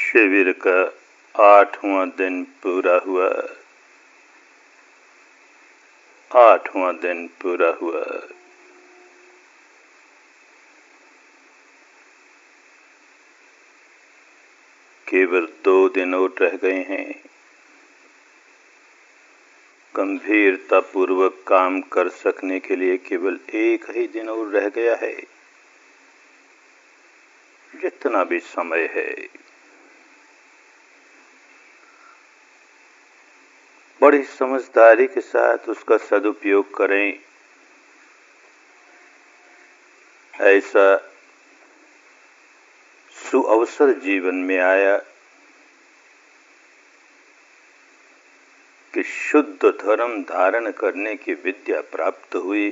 शिविर का 8वां दिन पूरा हुआ। 8वां दिन पूरा हुआ। केवल 2 दिन और रह गए हैं। गंभीरता पूर्वक काम कर सकने के लिए केवल 1 ही दिन और रह गया है। जितना भी समय है, बड़ी समझदारी के साथ उसका सदुपयोग करें। ऐसा सुअवसर जीवन में आया कि शुद्ध धर्म धारण करने की विद्या प्राप्त हुई।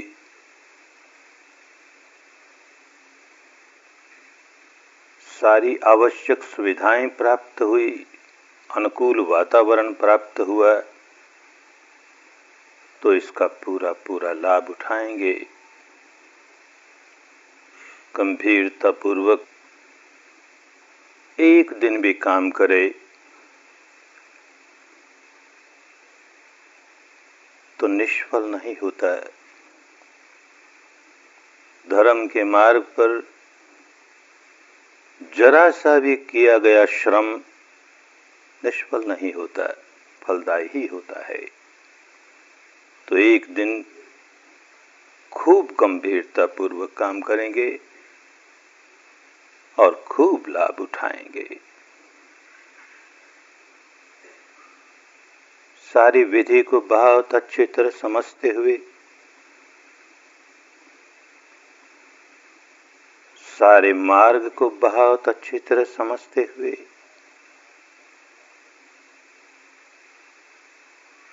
सारी आवश्यक सुविधाएं प्राप्त हुई, अनुकूल वातावरण प्राप्त हुआ, तो इसका पूरा पूरा लाभ उठाएंगे। गंभीरता पूर्वक 1 दिन भी काम करे तो निष्फल नहीं होता। धर्म के मार्ग पर जरा सा भी किया गया श्रम निष्फल नहीं होता, फलदायी ही होता है। तो 1 दिन खूब गंभीरता पूर्वक काम करेंगे और खूब लाभ उठाएंगे। सारी विधि को बहुत अच्छी तरह समझते हुए, सारे मार्ग को बहुत अच्छी तरह समझते हुए,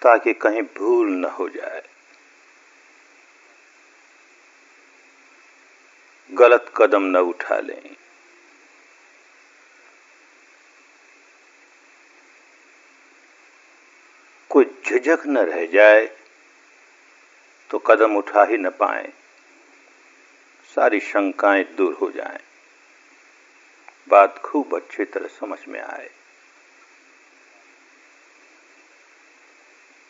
ताकि कहीं भूल न हो जाए, गलत कदम न उठा लें। कोई झिझक न रह जाए तो कदम उठा ही न पाएं, सारी शंकाएं दूर हो जाएं, बात खूब अच्छी तरह समझ में आए,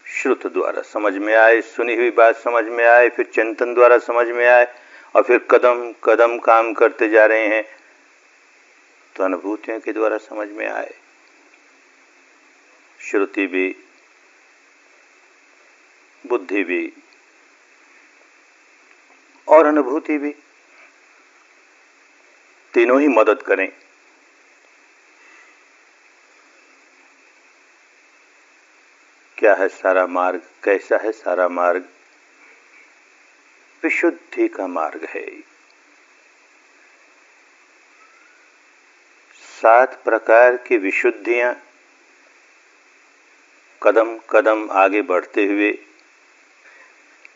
श्रुत द्वारा समझ में आए, सुनी हुई बात समझ में आए, फिर चिंतन द्वारा समझ में आए, और फिर कदम कदम काम करते जा रहे हैं तो अनुभूतियों के द्वारा समझ में आए। श्रुति भी, बुद्धि भी और अनुभूति भी, तीनों ही मदद करें। क्या है सारा मार्ग, कैसा है सारा मार्ग? विशुद्धि का मार्ग है। 7 प्रकार की विशुद्धियां कदम कदम आगे बढ़ते हुए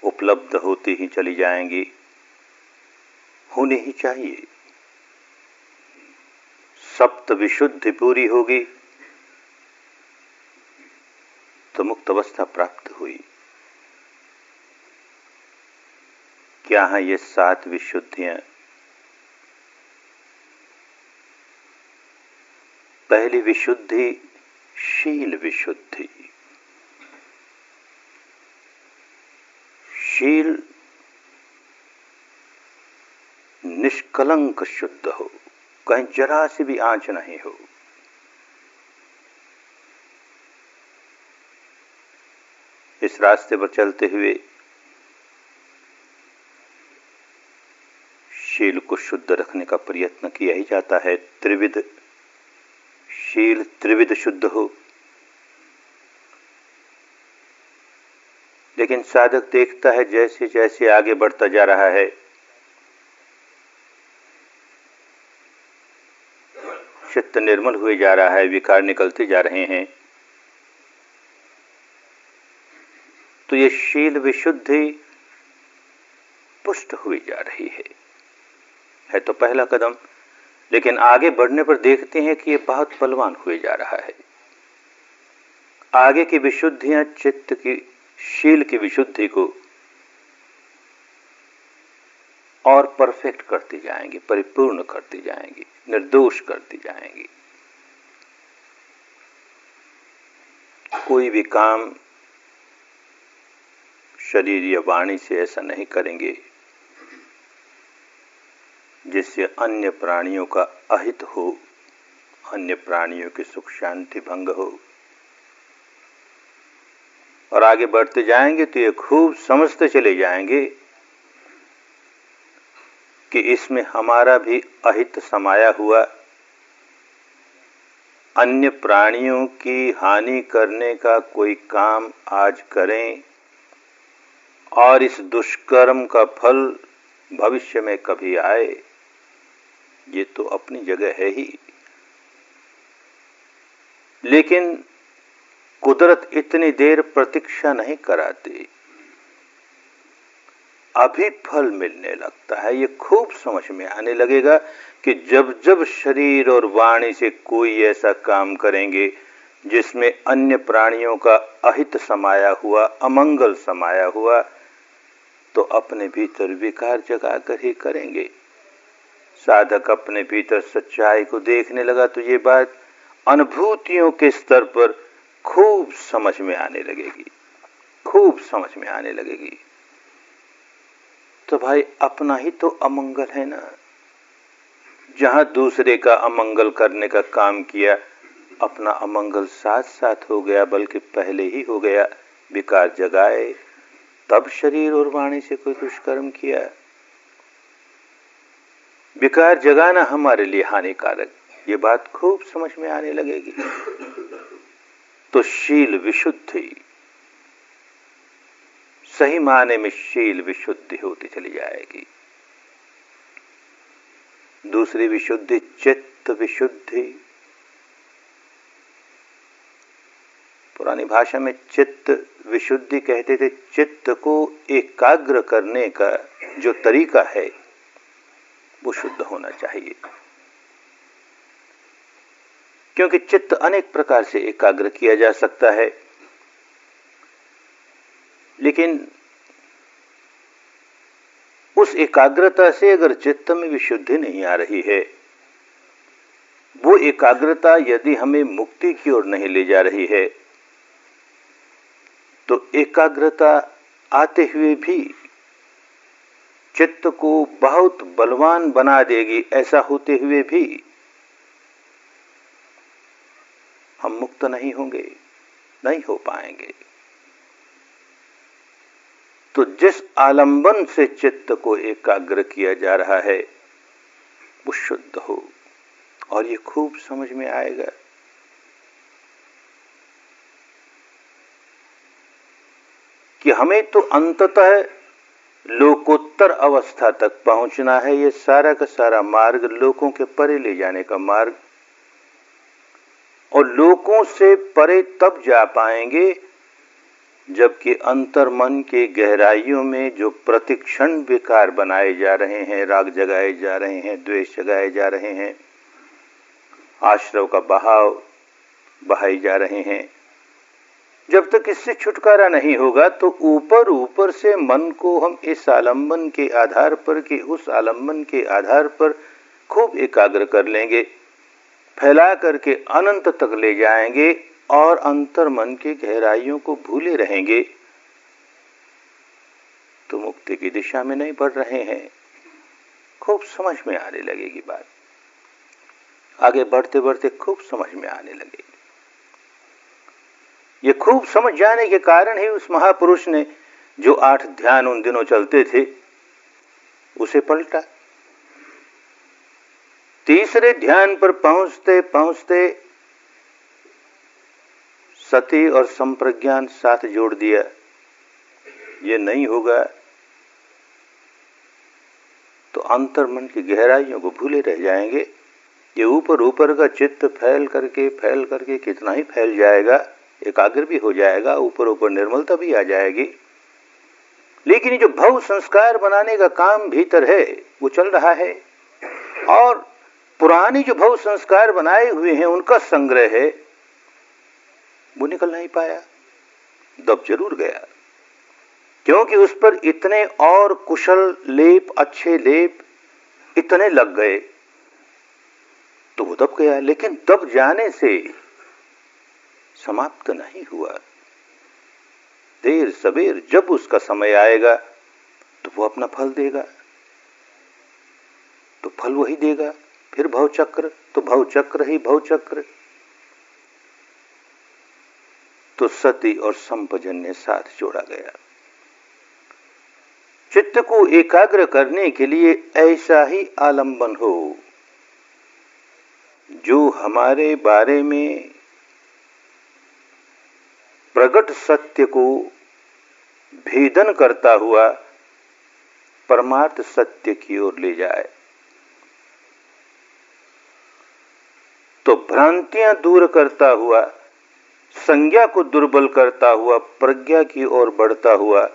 उपलब्ध होती ही चली जाएंगी, होनी ही चाहिए। सप्त विशुद्धि पूरी होगी तो मुक्त अवस्था प्राप्त हुई। क्या है ये 7 विशुद्धियां? पहली विशुद्धि शील विशुद्धि। शील निष्कलंक शुद्ध हो, कहीं जरा सी भी आंच नहीं हो। इस रास्ते पर चलते हुए शील को शुद्ध रखने का प्रयत्न किया ही जाता है। त्रिविध शील त्रिविध शुद्ध हो। लेकिन साधक देखता है जैसे जैसे आगे बढ़ता जा रहा है, चित्त निर्मल हुए जा रहा है, विकार निकलते जा रहे हैं, तो ये शील विशुद्धि पुष्ट हुई जा रही है तो पहला कदम। लेकिन आगे बढ़ने पर देखते हैं कि ये बहुत बलवान हुए जा रहा है। आगे की विशुद्धियां चित्त की शील की विशुद्धि को और परफेक्ट करती जाएंगी, परिपूर्ण करती जाएंगी, निर्दोष करती जाएंगी। कोई भी काम शरीर या वाणी से ऐसा नहीं करेंगे जिससे अन्य प्राणियों का अहित हो, अन्य प्राणियों की सुख शांति भंग हो। और आगे बढ़ते जाएंगे तो ये खूब समझते चले जाएंगे कि इसमें हमारा भी अहित समाया हुआ, अन्य प्राणियों की हानि करने का कोई काम आज करें और इस दुष्कर्म का फल भविष्य में कभी आए, ये तो अपनी जगह है ही। लेकिन कुदरत इतनी देर प्रतीक्षा नहीं कराती, अभी फल मिलने लगता है। ये खूब समझ में आने लगेगा कि जब जब शरीर और वाणी से कोई ऐसा काम करेंगे जिसमें अन्य प्राणियों का अहित समाया हुआ, अमंगल समाया हुआ, तो अपने भीतर विकार जगा कर ही करेंगे। साधक अपने भीतर सच्चाई को देखने लगा तो ये बात अनुभूतियों के स्तर पर खूब समझ में आने लगेगी, खूब समझ में आने लगेगी। तो भाई अपना ही तो अमंगल है ना। जहां दूसरे का अमंगल करने का काम किया, अपना अमंगल साथ साथ हो गया, बल्कि पहले ही हो गया। विकार जगाए तब शरीर और वाणी से कोई दुष्कर्म किया। विकार जगाना हमारे लिए हानिकारक, ये बात खूब समझ में आने लगेगी। तो शील विशुद्धि, सही माने में शील विशुद्धि होती चली जाएगी। दूसरी विशुद्धि चित्त विशुद्धि। पुरानी भाषा में चित्त विशुद्धि कहते थे। चित्त को एकाग्र करने का जो तरीका है वो शुद्ध होना चाहिए, क्योंकि चित्त अनेक प्रकार से एकाग्र किया जा सकता है। लेकिन उस एकाग्रता से अगर चित्त में विशुद्धि नहीं आ रही है, वो एकाग्रता यदि हमें मुक्ति की ओर नहीं ले जा रही है, तो एकाग्रता आते हुए भी चित्त को बहुत बलवान बना देगी। ऐसा होते हुए भी हम मुक्त नहीं होंगे, नहीं हो पाएंगे। तो जिस आलंबन से चित्त को एकाग्र किया जा रहा है वो शुद्ध हो, और ये खूब समझ में आएगा। कि हमें तो अंततः लोकोत्तर अवस्था तक पहुंचना है। ये सारा का सारा मार्ग लोकों के परे ले जाने का मार्ग, और लोकों से परे तब जा पाएंगे जबकि अंतर्मन के गहराइयों में जो प्रतिक्षण विकार बनाए जा रहे हैं, राग जगाए जा रहे हैं, द्वेष जगाए जा रहे हैं, आश्रव का बहाव बहाए जा रहे हैं, जब तक इससे छुटकारा नहीं होगा तो ऊपर ऊपर से मन को हम इस आलंबन के आधार पर कि उस आलंबन के आधार पर खूब एकाग्र कर लेंगे, फैला करके अनंत तक ले जाएंगे और अंतर्मन की गहराइयों को भूले रहेंगे, तो मुक्ति की दिशा में नहीं बढ़ रहे हैं। खूब समझ में आने लगेगी बात, आगे बढ़ते बढ़ते खूब समझ में आने लगेगी। ये खूब समझ जाने के कारण ही उस महापुरुष ने जो 8 ध्यान उन दिनों चलते थे उसे पलटा। तीसरे ध्यान पर पहुंचते पहुंचते सती और संप्रज्ञान साथ जोड़ दिया। ये नहीं होगा तो अंतर्मन की गहराइयों को भूले रह जाएंगे। ये ऊपर ऊपर का चित्त फैल करके कितना ही फैल जाएगा, एकाग्र भी हो जाएगा, ऊपर ऊपर निर्मलता भी आ जाएगी, लेकिन ये जो भव संस्कार बनाने का काम भीतर है वो चल रहा है, और पुरानी जो भव संस्कार बनाए हुए हैं उनका संग्रह है वो निकल नहीं पाया, दब जरूर गया, क्योंकि उस पर इतने और कुशल लेप, अच्छे लेप इतने लग गए तो वो दब गया। लेकिन दब जाने से समाप्त नहीं हुआ। देर सबेर जब उसका समय आएगा तो वो अपना फल देगा, तो फल वही देगा। फिर भवचक्र, तो भवचक्र ही भवचक्र। तो सती और संपजन्य साथ जोड़ा गया। चित्त को एकाग्र करने के लिए ऐसा ही आलंबन हो जो हमारे बारे में प्रकट सत्य को भेदन करता हुआ परमार्थ सत्य की ओर ले जाए। तो भ्रांतियां दूर करता हुआ, संज्ञा को दुर्बल करता हुआ, प्रज्ञा की ओर बढ़ता हुआ,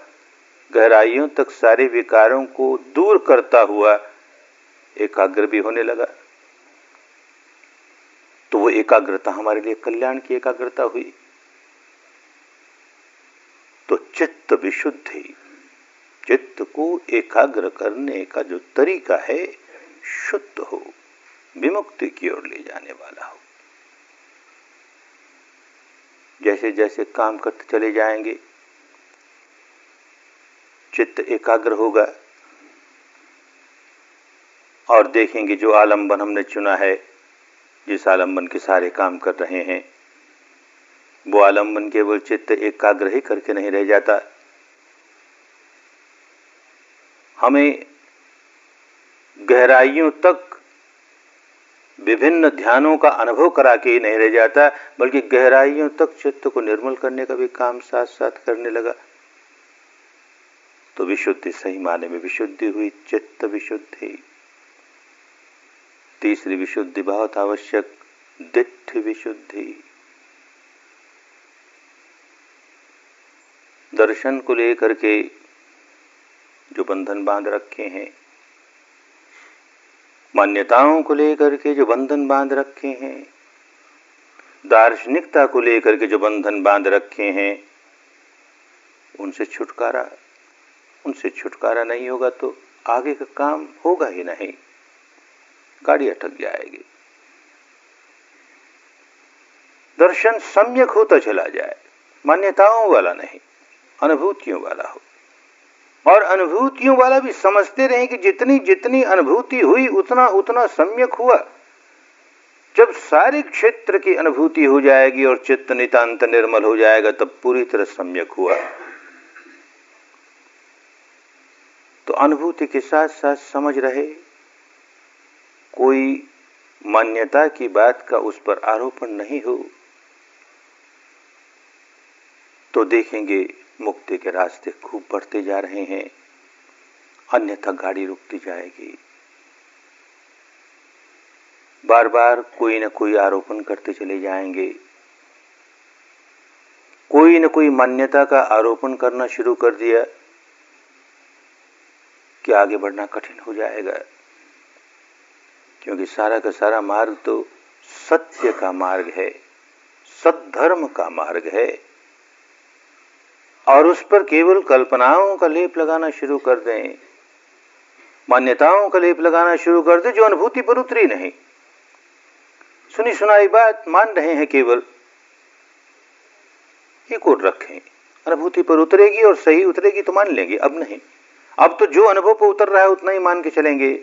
गहराइयों तक सारे विकारों को दूर करता हुआ एकाग्र भी होने लगा। तो वो एकाग्रता हमारे लिए कल्याण की एकाग्रता हुई। तो चित्त विशुद्धि, चित्त को एकाग्र करने का जो तरीका है शुद्ध हो, विमुक्ति की ओर ले जाने वाला हो। जैसे जैसे काम करते चले जाएंगे चित्त एकाग्र होगा और देखेंगे जो आलंबन हमने चुना है, जिस आलंबन के सारे काम कर रहे हैं, वो आलंबन केवल चित्त एकाग्र ही करके नहीं रह जाता, हमें गहराइयों तक विभिन्न ध्यानों का अनुभव करा के ही नहीं रह जाता, बल्कि गहराइयों तक चित्त को निर्मल करने का भी काम साथ साथ करने लगा। तो विशुद्धि सही माने में विशुद्धि हुई, चित्त विशुद्धि। तीसरी विशुद्धि बहुत आवश्यक, दिट्ठि विशुद्धि। दर्शन को लेकर के जो बंधन बांध रखे हैं, मान्यताओं को लेकर के जो बंधन बांध रखे हैं, दार्शनिकता को लेकर के जो बंधन बांध रखे हैं, उनसे छुटकारा नहीं होगा तो आगे का काम होगा ही नहीं, गाड़ी अटक जाएगी। दर्शन सम्यक होता चला जाए, मान्यताओं वाला नहीं, अनुभूतियों वाला हो। और अनुभूतियों वाला भी समझते रहें कि जितनी जितनी अनुभूति हुई उतना उतना सम्यक हुआ। जब सारे क्षेत्र की अनुभूति हो जाएगी और चित्त नितांत निर्मल हो जाएगा तब पूरी तरह सम्यक हुआ। तो अनुभूति के साथ साथ समझ रहे, कोई मान्यता की बात का उस पर आरोपण नहीं हो, तो देखेंगे मुक्ति के रास्ते खूब बढ़ते जा रहे हैं, अन्यथा गाड़ी रुकती जाएगी। बार बार कोई न कोई आरोपण करते चले जाएंगे, कोई न कोई मान्यता का आरोपण करना शुरू कर दिया कि आगे बढ़ना कठिन हो जाएगा, क्योंकि सारा का सारा मार्ग तो सत्य का मार्ग है, सद्धर्म का मार्ग है। और उस पर केवल कल्पनाओं का लेप लगाना शुरू कर दें, मान्यताओं का लेप लगाना शुरू कर दें जो अनुभूति पर उतरी नहीं। सुनी सुनाई बात मान रहे हैं, केवल एक और रखें, अनुभूति पर उतरेगी और सही उतरेगी तो मान लेंगे, अब नहीं। अब तो जो अनुभव पर उतर रहा है उतना ही मान के चलेंगे।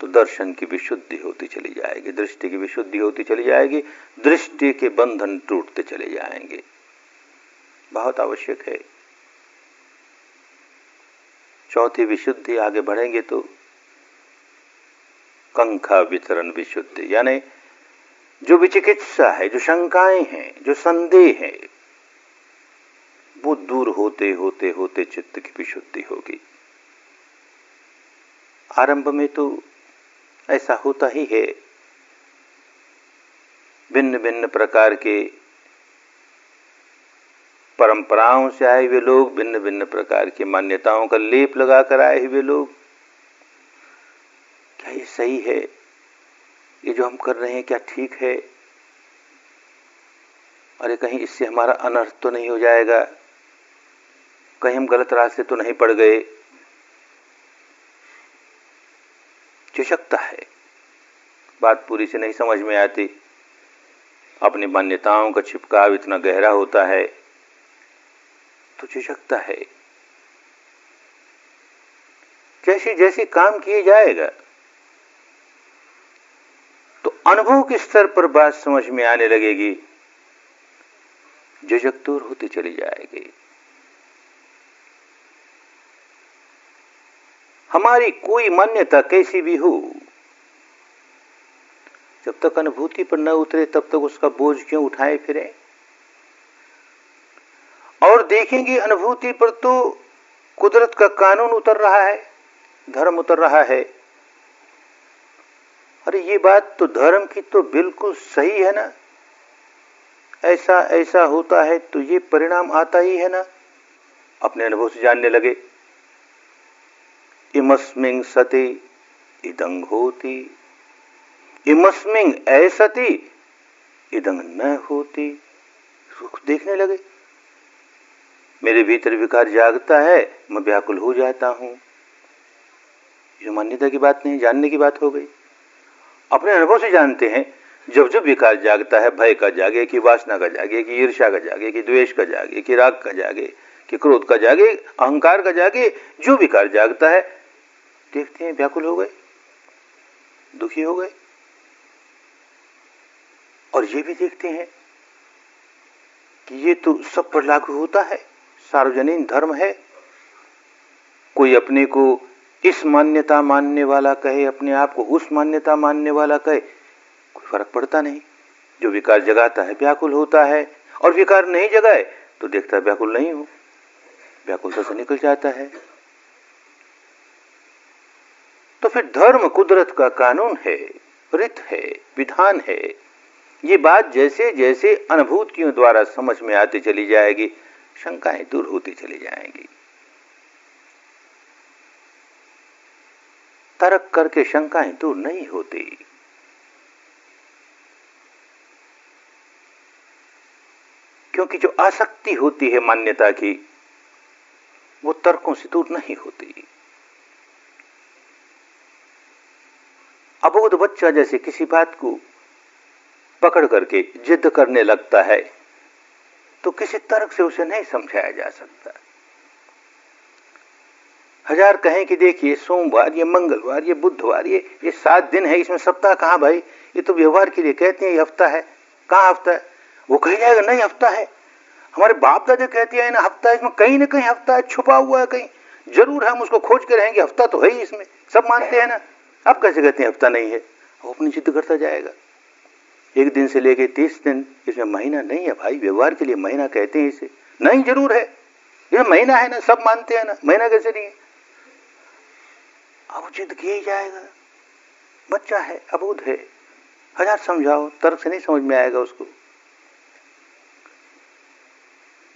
तो दर्शन की विशुद्धि होती चली जाएगी, दृष्टि की विशुद्धि होती चली जाएगी, दृष्टि के बंधन टूटते चले जाएंगे। बहुत आवश्यक है। चौथी विशुद्धि आगे बढ़ेंगे तो कंखा वितरण विशुद्धि, यानी जो विचिकित्सा है, जो शंकाएं हैं, जो संदेह है, वो दूर होते होते होते चित्त की विशुद्धि होगी। आरंभ में तो ऐसा होता ही है, भिन्न भिन्न प्रकार के परंपराओं से आए हुए लोग, भिन्न भिन्न प्रकार की मान्यताओं का लेप लगाकर आए हुए लोग, क्या ये सही है, ये जो हम कर रहे हैं क्या ठीक है, अरे कहीं इससे हमारा अनर्थ तो नहीं हो जाएगा, कहीं हम गलत रास्ते तो नहीं पड़ गए। झिझकता है, बात पूरी से नहीं समझ में आती, अपनी मान्यताओं का छिपकाव इतना गहरा होता है तो झिझकता है। जैसे जैसे काम किए जाएगा तो अनुभव के स्तर पर बात समझ में आने लगेगी, झिझक दूर होती चली जाएगी। हमारी कोई मान्यता कैसी भी हो, जब तक अनुभूति पर न उतरे तब तक उसका बोझ क्यों उठाए फिरें। और देखेंगे अनुभूति पर तो कुदरत का कानून उतर रहा है, धर्म उतर रहा है। अरे ये बात तो धर्म की तो बिल्कुल सही है ना, ऐसा ऐसा होता है तो ये परिणाम आता ही है ना। अपने अनुभव से जानने लगे, इमस्मिंग सति इदं होति, इमस्मिंग ऐसति इदं न होति। देखने लगे, मेरे भीतर विकार जागता है, मैं व्याकुल हो जाता हूं। ये मान्यता की बात नहीं, जानने की बात हो गई। अपने अनुभव से जानते हैं, जब जब विकार जागता है, भय का जागे कि वासना का जागे कि ईर्ष्या का जागे कि द्वेष का जागे कि राग का जागे कि क्रोध का जागे, अहंकार का जागे, जो विकार जागता है देखते हैं व्याकुल हो गए, दुखी हो गए। और ये भी देखते हैं कि ये तो सब पर लागू होता है, सार्वजनिक धर्म है। कोई अपने को इस मान्यता मानने वाला कहे, अपने आप को उस मान्यता मानने वाला कहे, कोई फर्क पड़ता नहीं। जो विकार जगाता है व्याकुल होता है, और विकार नहीं जगाए तो देखता है व्याकुल नहीं हो, व्याकुलता से निकल जाता है। तो फिर धर्म कुदरत का कानून है, रीत है, विधान है। ये बात जैसे जैसे अनुभूतियों द्वारा समझ में आती चली जाएगी, शंकाएं दूर होती चली जाएंगी। तर्क करके शंकाएं दूर नहीं होती। क्योंकि जो आसक्ति होती है मान्यता की, वो तर्कों से दूर नहीं होती। अबोध बच्चा जैसे किसी बात को पकड़ करके जिद करने लगता है तो किसी तर्क से उसे नहीं समझाया जा सकता। हजार कहें कि देखिए सोमवार, ये मंगलवार, ये बुधवार, ये 7 दिन है, इसमें सप्ताह कहाँ भाई? ये तो व्यवहार के लिए कहते हैं ये हफ्ता है, कहाँ हफ्ता है? वो कह जाएगा नहीं हफ्ता है। हमारे बाप दादा कहते हैं ना हफ्ता है, इसमें कहीं ना कहीं हफ्ता है, छुपा हुआ है कहीं, जरूर है, हम उसको खोज के रहेंगे, हफ्ता तो है ही इसमें, सब मानते हैं ना। अब कैसे कहते हैं हफ्ता नहीं है? वो अपनी जिद करता जाएगा। 1 दिन से लेके 30 दिन, इसमें महीना नहीं है भाई, व्यवहार के लिए महीना कहते हैं इसे। नहीं जरूर है, ये महीना है ना, सब मानते हैं ना, महीना कैसे नहीं है? अब जिद किया ही जाएगा। बच्चा है, अबोध है, हजार समझाओ, तर्क से नहीं समझ में आएगा उसको।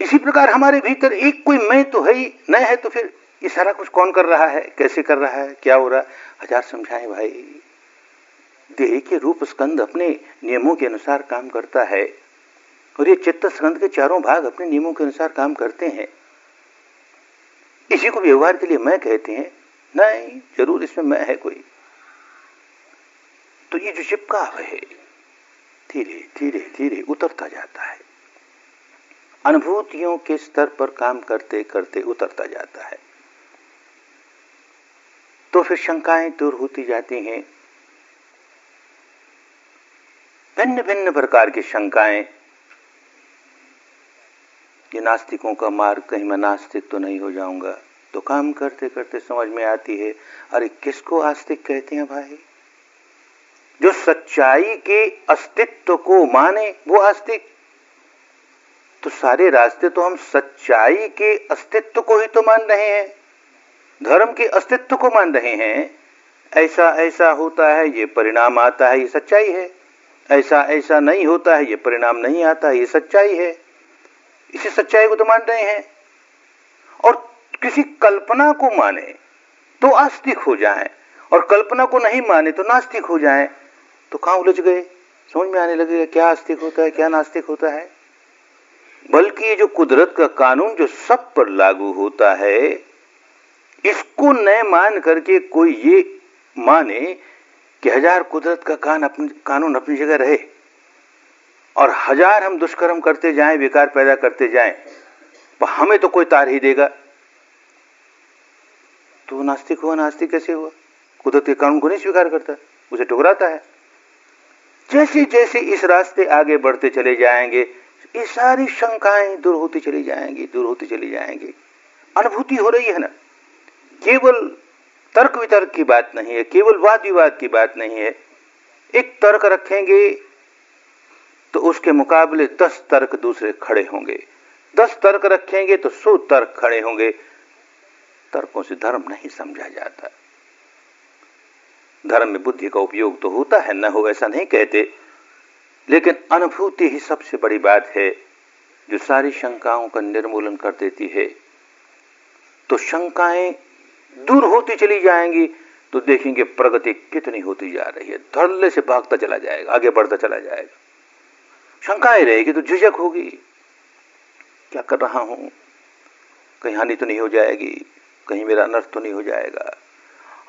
इसी प्रकार हमारे भीतर एक कोई मैं तो है ही, न है तो फिर ये सारा कुछ कौन कर रहा है, कैसे कर रहा है, क्या हो रहा है? हजार समझाएं भाई। देह के रूप स्कंद अपने नियमों के अनुसार काम करता है, और ये चित्त स्कंद के चारों भाग अपने नियमों के अनुसार काम करते हैं। इसी को व्यवहार के लिए मैं कहते हैं। नहीं जरूर इसमें मैं है कोई। तो ये जो चिपकाव है धीरे धीरे धीरे उतरता जाता है, अनुभूतियों के स्तर पर काम करते करते उतरता जाता है। तो फिर शंकाएं दूर होती जाती हैं। भिन्न भिन्न प्रकार की शंकाएं। ये नास्तिकों का मार्ग, कहीं मैं नास्तिक तो नहीं हो जाऊंगा, तो काम करते करते समझ में आती है, अरे किसको आस्तिक कहते हैं भाई? जो सच्चाई के अस्तित्व को माने वो आस्तिक। तो सारे रास्ते तो हम सच्चाई के अस्तित्व को ही तो मान रहे हैं, धर्म के अस्तित्व को मान रहे हैं। ऐसा ऐसा होता है, ये परिणाम आता है, ये सच्चाई है। ऐसा ऐसा नहीं होता है, ये परिणाम नहीं आता, ये सच्चाई है। इसी सच्चाई को तो मान रहे हैं। और किसी कल्पना को माने तो आस्तिक हो जाएं, और कल्पना को नहीं माने तो नास्तिक हो जाएं। तो कहां उलझ गए? समझ में आने लगेगा क्या आस्तिक होता है, क्या नास्तिक होता है। बल्कि ये जो कुदरत का कानून जो सब पर लागू होता है, इसको न मान करके कोई ये माने कि हजार कुदरत का कानून अपनी जगह रहे, और हजार हम दुष्कर्म करते जाएं, विकार पैदा करते जाएं, तो हमें तो कोई तार ही देगा। तो नास्तिक हुआ। नास्तिक कैसे हुआ? कुदरत के कानून को नहीं स्वीकार करता, उसे ठुकराता है। जैसे जैसे इस रास्ते आगे बढ़ते चले जाएंगे, ये सारी शंकाएं दूर होती चली जाएंगी, दूर होती चली जाएंगी। अनुभूति हो रही है ना। केवल तर्क वितर्क की बात नहीं है, केवल वाद विवाद की बात नहीं है। एक तर्क रखेंगे तो उसके मुकाबले 10 तर्क दूसरे खड़े होंगे, 10 तर्क रखेंगे तो 100 तर्क खड़े होंगे। तर्कों से धर्म नहीं समझा जाता। धर्म में बुद्धि का उपयोग तो होता है, न हो ऐसा नहीं कहते, लेकिन अनुभूति ही सबसे बड़ी बात है जो सारी शंकाओं का निर्मूलन कर देती है। तो शंकाएं दूर होती चली जाएंगी तो देखेंगे प्रगति कितनी होती जा रही है। धड़ल्ले से भागता चला जाएगा, आगे बढ़ता चला जाएगा। शंकाएं रहेगी तो झिझक होगी, क्या कर रहा हूं, कहीं हानि तो नहीं हो जाएगी, कहीं मेरा अनर्थ तो नहीं हो जाएगा,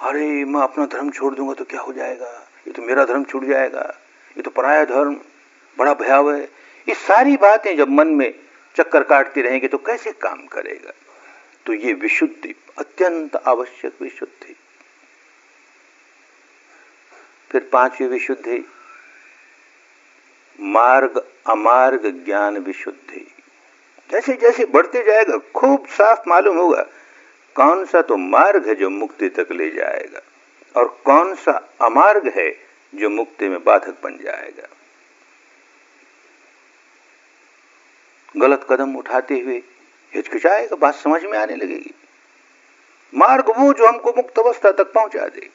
अरे मैं अपना धर्म छोड़ दूंगा तो क्या हो जाएगा, ये तो मेरा धर्म छूट जाएगा, ये तो पराया धर्म बड़ा भयावह है। ये सारी बातें जब मन में चक्कर काटती रहेंगी तो कैसे काम करेगा? तो ये विशुद्धि अत्यंत आवश्यक विशुद्धि। फिर 5वीं विशुद्धि मार्ग अमार्ग ज्ञान विशुद्धि। जैसे जैसे बढ़ते जाएगा खूब साफ मालूम होगा कौन सा तो मार्ग है जो मुक्ति तक ले जाएगा और कौन सा अमार्ग है जो मुक्ति में बाधक बन जाएगा। गलत कदम उठाते हुए हिचकिचाएगा, बात समझ में आने लगेगी। मार्ग वो जो हमको मुक्त अवस्था तक पहुंचा दे,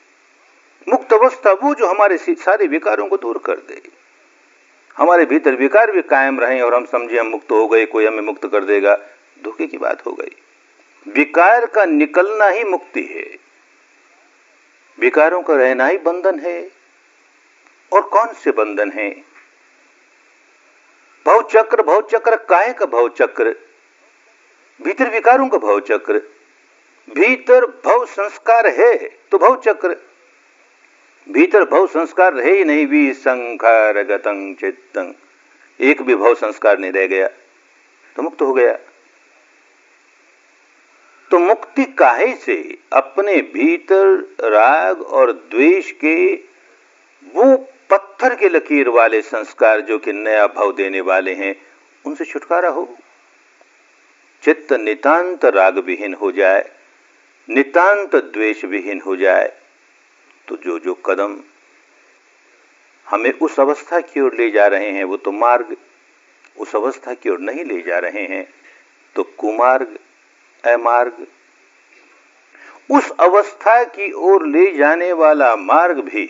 मुक्त अवस्था वो जो हमारे सारे विकारों को दूर कर दे। हमारे भीतर विकार भी कायम रहे और हम समझे हम मुक्त हो गए, कोई हमें मुक्त कर देगा, धोखे की बात हो गई। विकार का निकलना ही मुक्ति है, विकारों का रहना ही बंधन है। और कौन से बंधन है? भवचक्र। भवचक्र काहे का भवचक्र? भीतर विकारों का भवचक्र, भीतर भव संस्कार है तो भवचक्र। भीतर भव संस्कार रहे ही नहीं, भी संखार गतं चित्तं, एक भी भव संस्कार नहीं रह गया तो मुक्त हो गया। तो मुक्ति काहे से? अपने भीतर राग और द्वेष के वो पत्थर के लकीर वाले संस्कार जो कि नया भाव देने वाले हैं, उनसे छुटकारा हो। चित्त नितांत राग विहीन हो जाए, नितांत द्वेष विहीन हो जाए, तो जो जो कदम हमें उस अवस्था की ओर ले जा रहे हैं वो तो मार्ग, उस अवस्था की ओर नहीं ले जा रहे हैं तो कुमार्ग अमार्ग। उस अवस्था की ओर ले जाने वाला मार्ग भी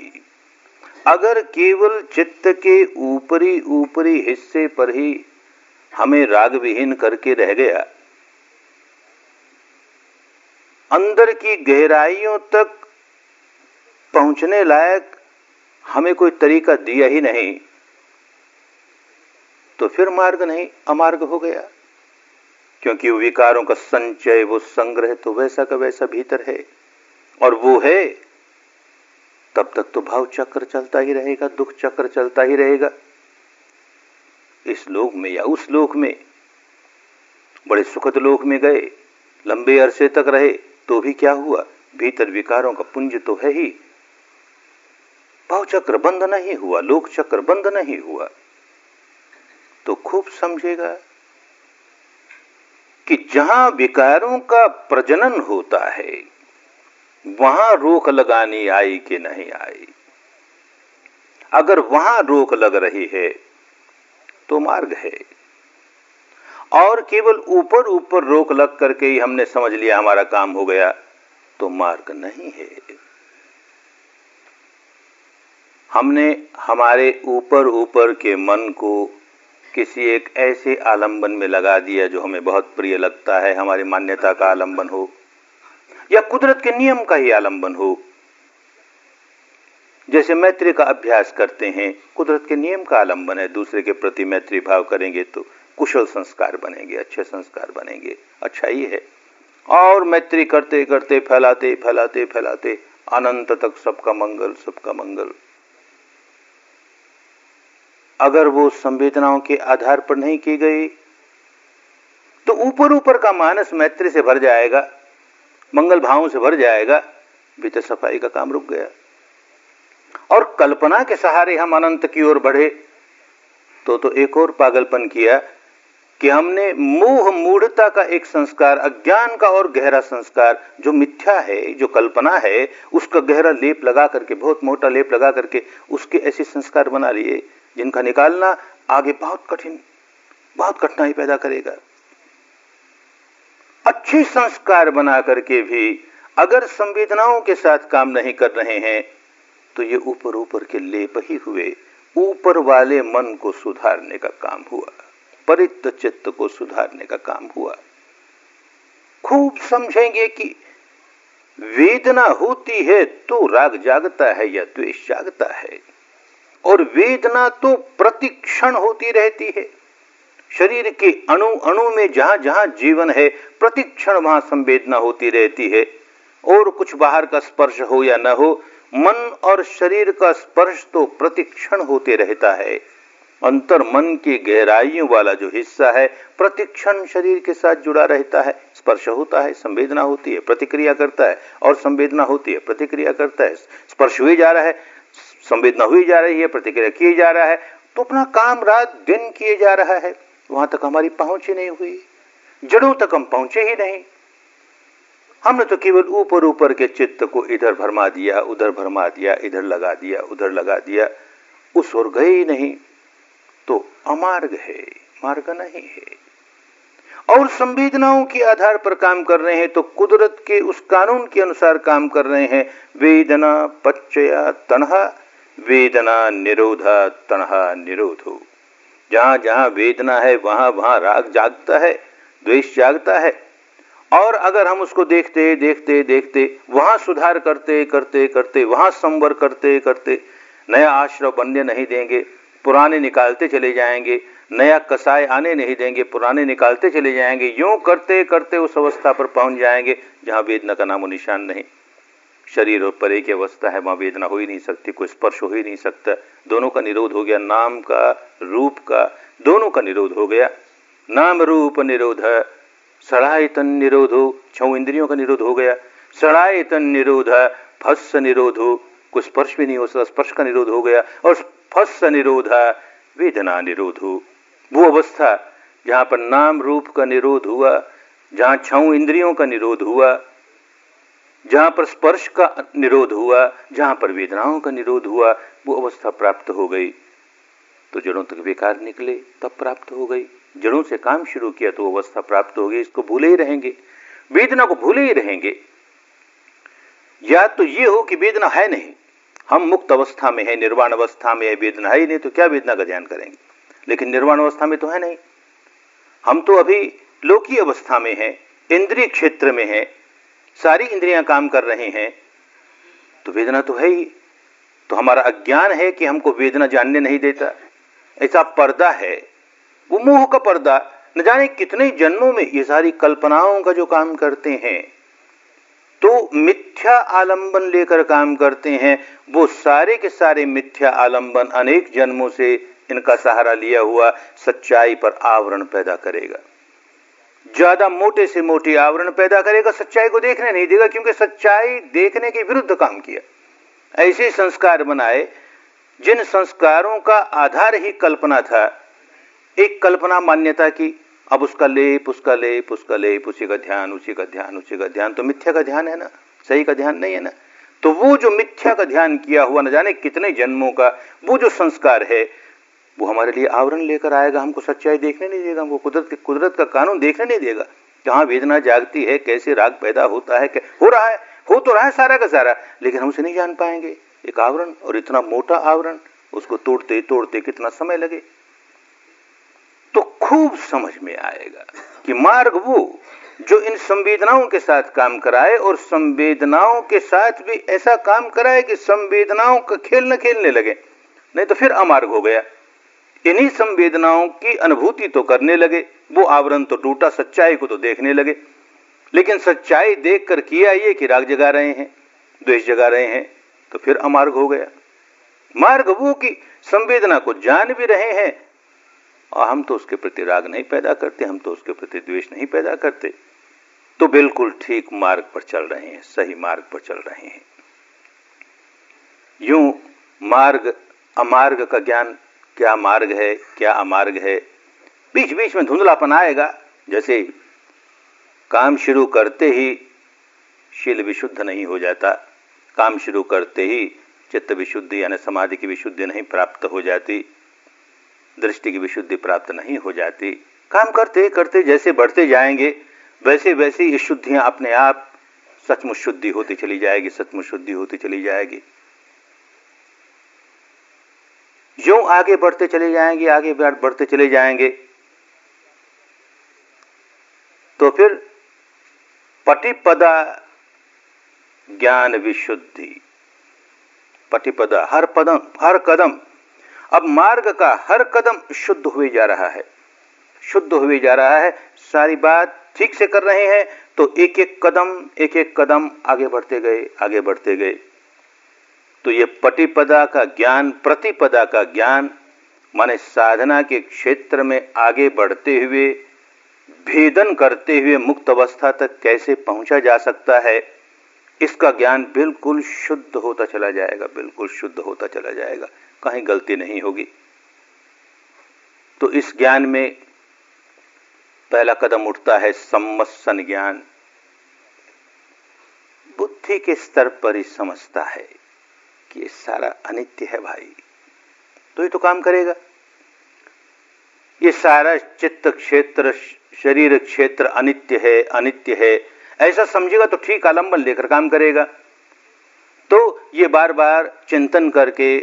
अगर केवल चित्त के ऊपरी ऊपरी हिस्से पर ही हमें राग विहीन करके रह गया, अंदर की गहराइयों तक पहुंचने लायक हमें कोई तरीका दिया ही नहीं, तो फिर मार्ग नहीं अमार्ग हो गया। क्योंकि वो विकारों का संचय, वो संग्रह तो वैसा का वैसा भीतर है, और वो है तब तक तो भाव चक्र चलता ही रहेगा, दुख चक्र चलता ही रहेगा। इस लोक में या उस लोक में, बड़े सुखद लोक में गए, लंबे अरसे तक रहे, तो भी क्या हुआ? भीतर विकारों का पुंज तो है ही, भाव चक्र बंद नहीं हुआ, लोक चक्र बंद नहीं हुआ। तो खूब समझेगा कि जहां विकारों का प्रजनन होता है वहां रोक लगानी आई कि नहीं आई। अगर वहां रोक लग रही है तो मार्ग है, और केवल ऊपर ऊपर रोक लग करके ही हमने समझ लिया हमारा काम हो गया तो मार्ग नहीं है। हमने हमारे ऊपर ऊपर के मन को किसी एक ऐसे आलंबन में लगा दिया जो हमें बहुत प्रिय लगता है, हमारी मान्यता का आलंबन हो या कुदरत के नियम का ही आलंबन हो। जैसे मैत्री का अभ्यास करते हैं, कुदरत के नियम का आलंबन है, दूसरे के प्रति मैत्री भाव करेंगे तो कुशल संस्कार बनेंगे, अच्छे संस्कार बनेंगे, अच्छा ही है। और मैत्री करते करते फैलाते फैलाते फैलाते अनंत तक सबका मंगल, सबका मंगल। अगर वो संवेदनाओं के आधार पर नहीं की गई तो ऊपर ऊपर का मानस मैत्री से भर जाएगा, मंगल भावों से भर जाएगा, भीतर सफाई का काम रुक गया। और कल्पना के सहारे हम अनंत की ओर बढ़े तो एक और पागलपन किया कि हमने मोह मूढ़ता का एक संस्कार, अज्ञान का और गहरा संस्कार, जो मिथ्या है, जो कल्पना है, उसका गहरा लेप लगा करके, बहुत मोटा लेप लगा करके उसके ऐसे संस्कार बना लिए जिनका निकालना आगे बहुत कठिन, बहुत कठिनाई पैदा करेगा। अच्छे संस्कार बना करके भी अगर संवेदनाओं के साथ काम नहीं कर रहे हैं तो ये ऊपर ऊपर के लेप ही हुए। ऊपर वाले मन को सुधारने का काम हुआ, परित्त चित्त को सुधारने का काम हुआ। खूब समझेंगे कि वेदना होती है तो राग जागता है या द्वेष जागता है, और वेदना तो प्रतिक्षण होती रहती है। शरीर के अणु अणु में जहां जहां जीवन है प्रतिक्षण वहां संवेदना होती रहती है। और कुछ बाहर का स्पर्श हो या न हो, मन और शरीर का स्पर्श तो प्रतिक्षण होते रहता है। अंतर मन की गहराइयों वाला जो हिस्सा है प्रतिक्षण शरीर के साथ जुड़ा रहता है। स्पर्श होता है, संवेदना होती है, प्रतिक्रिया करता है, और संवेदना होती है, प्रतिक्रिया करता है। स्पर्श हुए जा रहा है, संवेदना हुई जा रही है, प्रतिक्रिया किए जा रहा है, तो अपना काम रात दिन किए जा रहा है। वहां तक हमारी पहुंच ही नहीं हुई, जड़ों तक हम पहुंचे ही नहीं। हमने तो केवल ऊपर ऊपर के चित्त को इधर भरमा दिया, उधर भरमा दिया, इधर लगा दिया, उधर लगा दिया, उस ओर गए ही नहीं। तो अमार्ग है, मार्ग नहीं है। और संवेदनाओं के आधार पर काम कर रहे हैं तो कुदरत के उस कानून के अनुसार काम कर रहे हैं। वेदना पच्चया तन्हा, वेदना निरोधा तन्हा निरोधो। जहां जहां वेदना है वहां वहां राग जागता है, द्वेष जागता है। और अगर हम उसको देखते देखते देखते वहां सुधार करते करते करते, वहां संवर करते करते, नया आश्रय बनने नहीं देंगे, पुराने निकालते चले जाएंगे, नया कसाय आने नहीं देंगे, पुराने निकालते चले जाएंगे, यूं करते करते उस अवस्था पर पहुंच जाएंगे जहां वेदना का नामो निशान नहीं। शरीर और परे की अवस्था है, वहां वेदना हो ही नहीं सकती, कोई स्पर्श हो ही नहीं सकता। दोनों का निरोध हो गया, नाम का, रूप का, दोनों का निरोध हो गया। नाम रूप निरोध, षडायतन निरोधो, 6 इंद्रियों का निरोध हो गया। षडायतन निरोध, फस्स निरोधो, कोई स्पर्श भी नहीं हो सकता, स्पर्श का निरोध हो गया। और फस्स निरोध, वेदना निरोधो, वो अवस्था जहां पर नाम रूप का निरोध हुआ, जहां 6 इंद्रियों का निरोध हुआ, जहां पर स्पर्श का निरोध हुआ, जहां पर वेदनाओं का निरोध हुआ, वो अवस्था प्राप्त हो गई। तो जड़ों तक बेकार निकले तब प्राप्त हो गई। जड़ों से काम शुरू किया तो अवस्था प्राप्त हो गई। इसको भूले ही रहेंगे, वेदना को भूले ही रहेंगे। या तो ये हो कि वेदना है नहीं, हम मुक्त अवस्था में है, निर्वाण अवस्था में है, वेदना है ही नहीं, तो क्या वेदना का ध्यान करेंगे। लेकिन निर्वाण अवस्था में तो है नहीं, हम तो अभी लोकीय अवस्था में है, इंद्रिय क्षेत्र में है, सारी इंद्रियां काम कर रहे हैं, तो वेदना तो है ही। तो हमारा अज्ञान है कि हमको वेदना जानने नहीं देता। ऐसा पर्दा है, वो मोह का पर्दा, न जाने कितने जन्मों में ये सारी कल्पनाओं का जो काम करते हैं, तो मिथ्या आलंबन लेकर काम करते हैं। वो सारे के सारे मिथ्या आलंबन अनेक जन्मों से इनका सहारा लिया हुआ सच्चाई पर आवरण पैदा करेगा, ज्यादा मोटे से मोटे आवरण पैदा करेगा, सच्चाई को देखने नहीं देगा, क्योंकि सच्चाई देखने के विरुद्ध काम किया। ऐसे संस्कार बनाए जिन संस्कारों का आधार ही कल्पना था, एक कल्पना मान्यता की, अब उसका लेप, उसका लेप, उसका लेप, उसी का ध्यान, उसी का ध्यान, उसी का ध्यान, तो मिथ्या का ध्यान है ना, सही का ध्यान नहीं है ना। तो वो जो मिथ्या का ध्यान किया हुआ न जाने कितने जन्मों का वो जो संस्कार है, वो हमारे लिए आवरण लेकर आएगा, हमको सच्चाई देखने नहीं देगा, हमको कुदरत का कानून देखने नहीं देगा। कहाँ वेदना जागती है, कैसे राग पैदा होता है, हो रहा है, हो तो रहा है सारा का सारा, लेकिन हम उसे नहीं जान पाएंगे। एक आवरण, और इतना मोटा आवरण, उसको तोड़ते तोड़ते कितना समय लगे। तो खूब समझ में आएगा कि मार्ग वो जो इन संवेदनाओं के साथ काम कराए, और संवेदनाओं के साथ भी ऐसा काम कराए कि संवेदनाओं का खेल न खेलने लगे, नहीं तो फिर अमार्ग हो गया। इन्हीं संवेदनाओं की अनुभूति तो करने लगे, वो आवरण तो टूटा, सच्चाई को तो देखने लगे, लेकिन सच्चाई देखकर किया ये कि राग जगा रहे हैं, द्वेष जगा रहे हैं, तो फिर अमार्ग हो गया। मार्ग वो कि संवेदना को जान भी रहे हैं और हम तो उसके प्रति राग नहीं पैदा करते, हम तो उसके प्रति द्वेष नहीं पैदा करते, तो बिल्कुल ठीक मार्ग पर चल रहे हैं, सही मार्ग पर चल रहे हैं। यूं मार्ग अमार्ग का ज्ञान, क्या मार्ग है क्या अमार्ग है, बीच बीच में धुंधलापन आएगा। जैसे काम शुरू करते ही शील विशुद्ध नहीं हो जाता, काम शुरू करते ही चित्त विशुद्धि यानी समाधि की विशुद्धि नहीं प्राप्त हो जाती, दृष्टि की विशुद्धि प्राप्त नहीं हो जाती। काम करते करते जैसे बढ़ते जाएंगे वैसे वैसे ये शुद्धियां अपने आप सचमुच शुद्धि होती चली जाएगी, सचमुच शुद्धि होती चली जाएगी। यूं आगे बढ़ते चले जाएंगे, आगे बढ़ते चले जाएंगे तो फिर पटिपदा ज्ञान विशुद्धि, पटिपदा हर कदम, अब मार्ग का हर कदम शुद्ध हुए जा रहा है, शुद्ध हुए जा रहा है। सारी बात ठीक से कर रहे हैं तो एक एक कदम आगे बढ़ते गए, आगे बढ़ते गए। तो ये पटिपदा का ज्ञान, प्रतिपदा का ज्ञान माने साधना के क्षेत्र में आगे बढ़ते हुए, भेदन करते हुए मुक्त अवस्था तक कैसे पहुंचा जा सकता है, इसका ज्ञान बिल्कुल शुद्ध होता चला जाएगा, बिल्कुल शुद्ध होता चला जाएगा, कहीं गलती नहीं होगी। तो इस ज्ञान में पहला कदम उठता है सम्मसन ज्ञान। बुद्धि के स्तर पर ही समझता है कि ये सारा अनित्य है भाई, तो ये तो काम करेगा। ये सारा चित्त क्षेत्र, शरीर क्षेत्र अनित्य है, अनित्य है, ऐसा समझेगा तो ठीक आलंबन लेकर काम करेगा। तो ये बार बार चिंतन करके,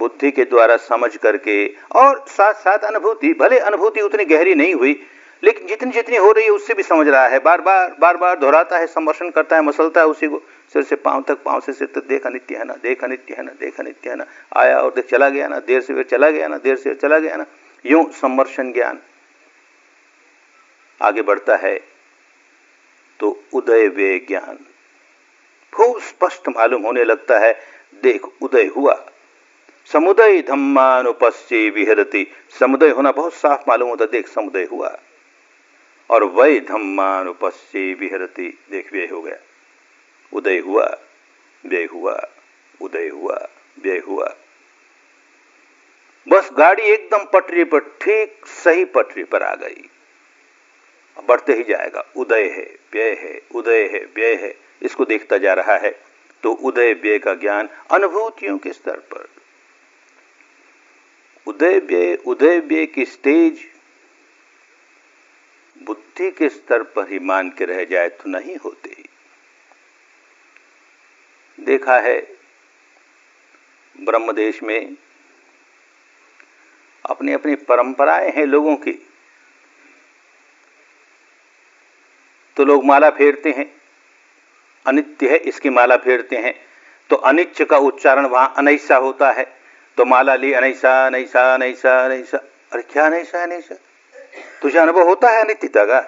बुद्धि के द्वारा समझ करके, और साथ साथ अनुभूति, भले अनुभूति उतनी गहरी नहीं हुई लेकिन जितनी जितनी हो रही है उससे भी समझ रहा है, बार बार दोहराता है, संवर्षण करता है, मसलता है उसी को, सिर से पांव तक, पांव से सिर तक, देख अनित्य है ना, देख अनित्य है ना, देख अनित्य है ना, आया और देख चला गया ना, देर से फिर चला गया ना, देर से चला गया ना। यूं संवर्षण ज्ञान आगे बढ़ता है तो उदय व्यय ज्ञान खूब स्पष्ट मालूम होने लगता है। देख उदय हुआ, समुदय धम्मानुपस्ये विहरति, समुदय होना बहुत साफ मालूम होता, देख समुदय हुआ, और वै धम्मानुपस्ये विहरति, देख व्यय हो गया, उदय हुआ, व्यय हुआ, उदय हुआ, व्यय हुआ। बस गाड़ी एकदम पटरी पर, ठीक सही पटरी पर आ गई, बढ़ते ही जाएगा, उदय है, व्यय है, उदय है, व्यय है, इसको देखता जा रहा है। तो उदय व्यय का ज्ञान अनुभूतियों के स्तर पर, उदय व्यय की स्टेज बुद्धि के स्तर पर ही मान के रह जाए तो नहीं होते। देखा है ब्रह्मदेश में अपनी अपनी परंपराएं हैं लोगों की, तो लोग माला फेरते हैं, अनित्य है इसकी माला फेरते हैं, तो अनिच्च का उच्चारण वहां अनैसा होता है, तो माला ली अनैसा अनैसा अनैसा अनैसा। अरे क्या अनैसा अनैसा, तुझे अनुभव होता है अनित्यता का?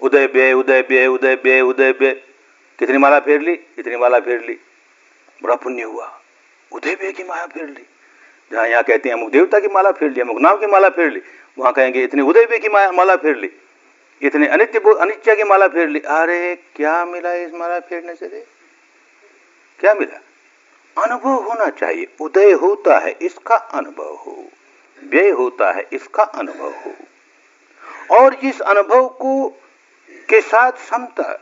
उदय व्यय, उदय व्यय, उदय व्यय, उदय व्यय, कितनी माला फेर ली, इतनी माला फेर ली, बड़ा पुण्य हुआ, उदय व्यय की माला फेर ली। जहां यहाँ कहते हैं अमुक देवता की माला फेर ली, अमुक नाम की माला फेर ली, वहां कहेंगे इतनी उदय व्यय की माला फेर ली, इतने अनित्य की माला फेर ली। अरे क्या मिला इस माला फेरने से रे, क्या मिला? अनुभव होना चाहिए। उदय होता है इसका अनुभव हो, व्यय होता है इसका अनुभव हो, और जिस अनुभव को के साथ समता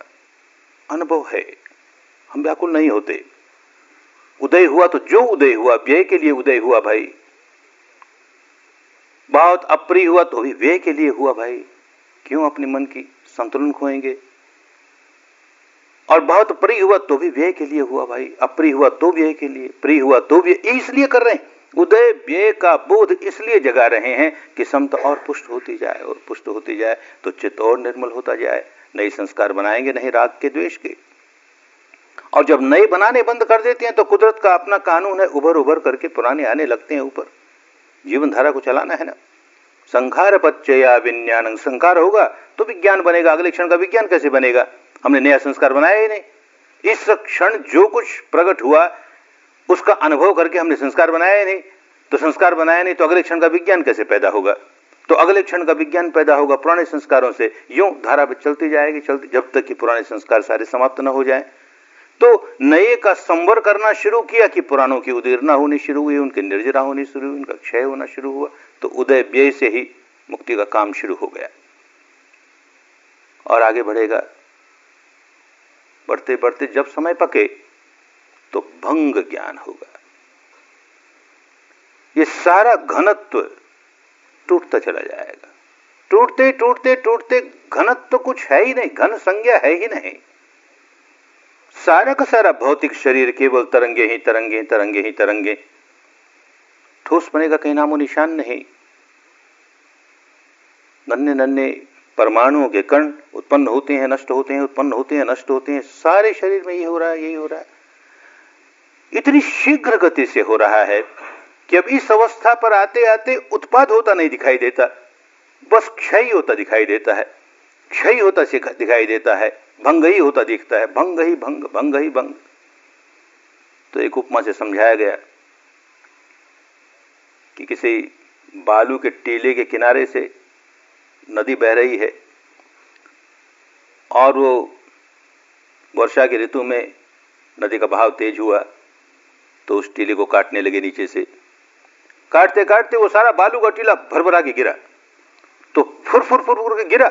अनुभव है, हम व्याकुल नहीं होते। उदय हुआ तो जो उदय हुआ व्यय के लिए उदय हुआ भाई, बहुत अप्रिय हुआ तो भी व्यय के लिए हुआ भाई, क्यों अपने मन की संतुलन खोएंगे? और बहुत प्रिय हुआ तो भी व्यय के लिए हुआ भाई, अप्रिय हुआ तो व्यय के लिए, प्रिय हुआ तो व्यय, इसलिए कर रहे हैं। उदय व्यय का बोध इसलिए जगा रहे हैं कि समता और पुष्ट होती जाए, और पुष्ट होती जाए तो चित्त और निर्मल होता जाए। नए संस्कार बनाएंगे नहीं राग के, द्वेष के, और जब नए बनाने बंद कर देते हैं तो कुदरत का अपना कानून है, उभर उभर करके पुराने आने लगते हैं ऊपर। जीवन धारा को चलाना है ना। संखार पच्चया विज्ञान, संखार होगा तो विज्ञान बनेगा, अगले क्षण का विज्ञान कैसे बनेगा? हमने नया संस्कार बनाया ही नहीं। इस क्षण जो कुछ प्रकट हुआ उसका अनुभव करके हमने संस्कार बनाया ही नहीं। तो संस्कार बनाया नहीं तो अगले क्षण का विज्ञान कैसे पैदा होगा? तो अगले क्षण का विज्ञान पैदा होगा पुराने संस्कारों से। यूं धारा चलती जाएगी, चलती, जब तक कि पुराने संस्कार सारे समाप्त न हो जाएं। तो नए का संवर करना शुरू किया कि पुरानों की उदीरना होनी शुरू हुई, उनकी निर्जरा होनी शुरू हुई, उनका क्षय होना शुरू हुआ। तो उदय व्यय से ही मुक्ति का काम शुरू हो गया और आगे बढ़ेगा। बढ़ते बढ़ते जब समय पके तो भंग ज्ञान होगा। ये सारा घनत्व टूटता चला जाएगा। टूटते टूटते टूटते घनत्व तो कुछ है ही नहीं, घन संज्ञा है ही नहीं। सारा का सारा भौतिक शरीर केवल तरंगे ही तरंगे, तरंगे ही तरंगे। ठोस बनेगा कहीं नामो निशान नहीं। नन्हे नन्हे परमाणुओं के कण उत्पन्न होते हैं, नष्ट होते हैं, उत्पन्न होते हैं, नष्ट होते हैं। सारे शरीर में यही हो रहा है, यही हो रहा है। इतनी शीघ्र गति से हो रहा है कि अब इस अवस्था पर आते आते उत्पाद होता नहीं दिखाई देता, बस क्षय होता दिखाई देता है, क्षय होता दिखाई देता है, भंग ही होता दिखता है, भंग ही भंग, भंग ही भंग। तो एक उपमा से समझाया गया कि किसी बालू के टीले के किनारे से नदी बह रही है और वो वर्षा की ऋतु में नदी का बहाव तेज हुआ तो उस टीले को काटने लगे नीचे से। काटते काटते वो सारा बालू का टीला भरभरा के गिरा, तो फुर फुर फुर फुर के गिरा।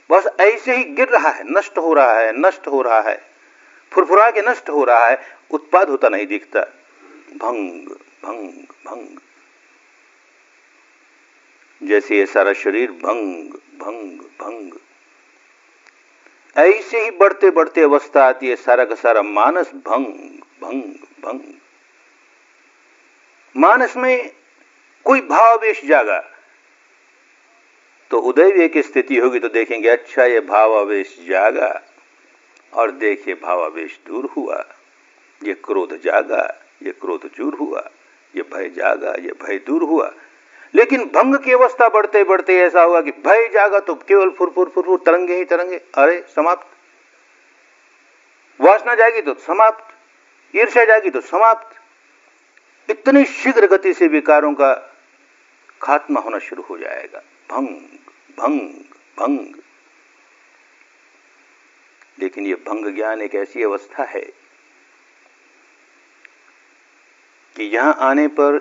बस ऐसे ही गिर रहा है, नष्ट हो रहा है, नष्ट हो रहा है, फुरफुरा के नष्ट हो रहा है, उत्पाद होता नहीं दिखता। भंग भंग भंग। जैसे ये सारा शरीर भंग भंग भंग। ऐसे ही बढ़ते बढ़ते अवस्था आती है, सारा का सारा मानस भंग भंग भंग। मानस में कोई भावावेश जागा तो उदय व्यय की स्थिति होगी तो देखेंगे अच्छा ये भावावेश जागा और देखिए भावावेश दूर हुआ, ये क्रोध जागा, ये क्रोध दूर हुआ, ये भय जागा, ये भय दूर हुआ। लेकिन भंग की अवस्था बढ़ते बढ़ते ऐसा हुआ कि भय जागा तो केवल फुरफुर फुरफुर, तरंगे ही तरंगे, अरे समाप्त। वासना जागी तो समाप्त, ईर्ष्या जागी तो समाप्त। इतनी शीघ्र गति से विकारों का खात्मा होना शुरू हो जाएगा। भंग भंग भंग। लेकिन यह भंग ज्ञान एक ऐसी अवस्था है कि यहां आने पर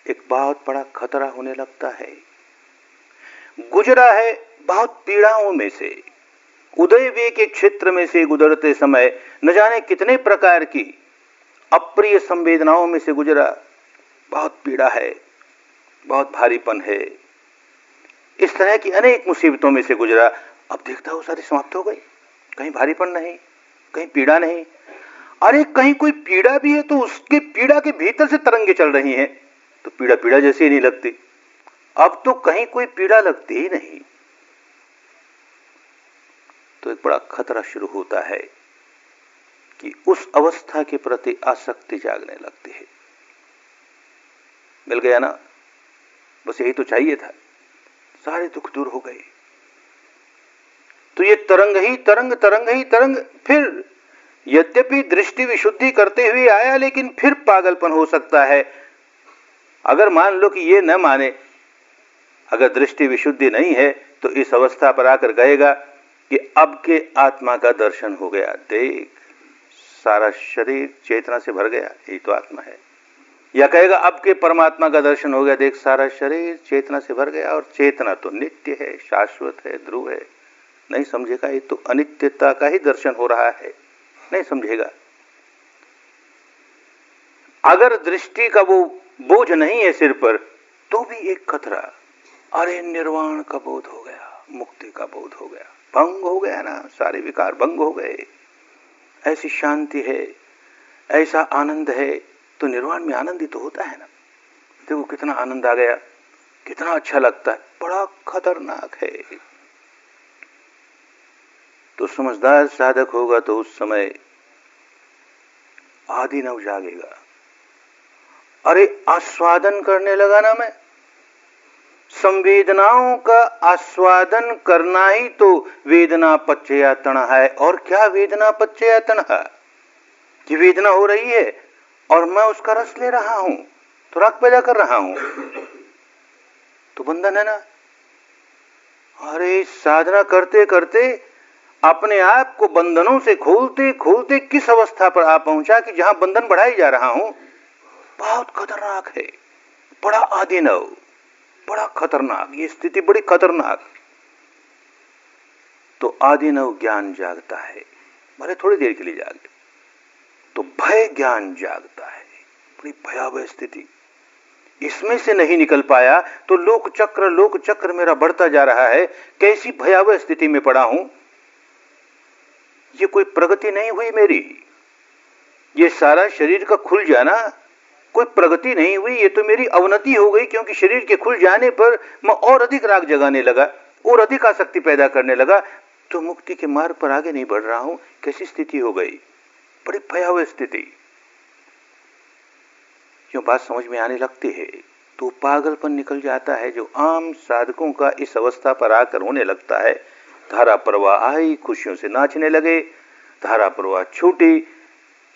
एक बहुत बड़ा खतरा होने लगता है। गुजरा है बहुत पीड़ाओं में से, उदय व्यय के क्षेत्र में से गुजरते समय न जाने कितने प्रकार की अप्रिय संवेदनाओं में से गुजरा। बहुत पीड़ा है, बहुत भारीपन है, इस तरह की अनेक मुसीबतों में से गुजरा। अब देखता हो सारी समाप्त हो गई, कहीं भारीपन नहीं, कहीं पीड़ा नहीं। अरे कहीं कोई पीड़ा भी है तो उसके पीड़ा के भीतर से तरंगे चल रही हैं, तो पीड़ा पीड़ा जैसी ही नहीं लगती। अब तो कहीं कोई पीड़ा लगती ही नहीं। तो एक बड़ा खतरा शुरू होता है कि उस अवस्था के प्रति आसक्ति जागने लगती है। मिल गया ना, बस यही तो चाहिए था, सारे दुख दूर हो गए। तो ये तरंग ही तरंग, तरंग ही तरंग। फिर यद्यपि दृष्टि विशुद्धि करते हुए आया, लेकिन फिर पागलपन हो सकता है। अगर मान लो कि ये न माने, अगर दृष्टि विशुद्धि नहीं है तो इस अवस्था पर आकर कहेगा कि अब के आत्मा का दर्शन हो गया, देख सारा शरीर चेतना से भर गया, यही तो आत्मा है। या कहेगा अब के परमात्मा का दर्शन हो गया, देख सारा शरीर चेतना से भर गया, और चेतना तो नित्य है, शाश्वत है, ध्रुव है। नहीं समझेगा, ये तो अनित्यता का ही दर्शन हो रहा है, नहीं समझेगा। अगर दृष्टि का वो बोझ नहीं है सिर पर तो भी एक खतरा, अरे निर्वाण का बोध हो गया, मुक्ति का बोध हो गया, भंग हो गया ना, सारे विकार भंग हो गए। ऐसी शांति है, ऐसा आनंद है। तो निर्वाण में आनंद ही तो होता है ना। देखो कितना आनंद आ गया, कितना अच्छा लगता है, बड़ा खतरनाक है। तो समझदार साधक होगा तो उस समय आदि नव जागेगा। अरे आस्वादन करने लगा ना मैं, संवेदनाओं का आस्वादन करना ही तो वेदना पच्चयातन है। और क्या वेदना पच्चयातन है? कि वेदना हो रही है और मैं उसका रस ले रहा हूं, तो राग पैदा कर रहा हूं, तो बंधन है ना। अरे साधना करते करते अपने आप को बंधनों से खोलते खोलते किस अवस्था पर आप पहुंचा कि जहां बंधन बढ़ाई जा रहा हूं। बहुत खतरनाक है, बड़ा आदिनव, बड़ा खतरनाक, ये स्थिति बड़ी खतरनाक। तो आदिनव ज्ञान जागता है, भले थोड़ी देर के लिए जागे, तो भय ज्ञान जागता है, बड़ी भयावह स्थिति। इसमें से नहीं निकल पाया तो लोक चक्र मेरा बढ़ता जा रहा है। कैसी भयावह स्थिति में पड़ा हूं। ये कोई प्रगति नहीं हुई मेरी, ये सारा शरीर का खुल जाना कोई प्रगति नहीं हुई, ये तो मेरी अवनति हो गई। क्योंकि शरीर के खुल जाने पर मैं और अधिक राग जगाने लगा, और अधिक आसक्ति पैदा करने लगा, तो मुक्ति के मार्ग पर आगे नहीं बढ़ रहा हूं। कैसी स्थिति हो गई, बड़ी भयावह स्थिति। जो बात समझ में आने लगती है तो पागलपन निकल जाता है जो आम साधकों का इस अवस्था पर आकर होने लगता है। धारा प्रवाह आई, खुशियों से नाचने लगे, धारा प्रवाह छूटी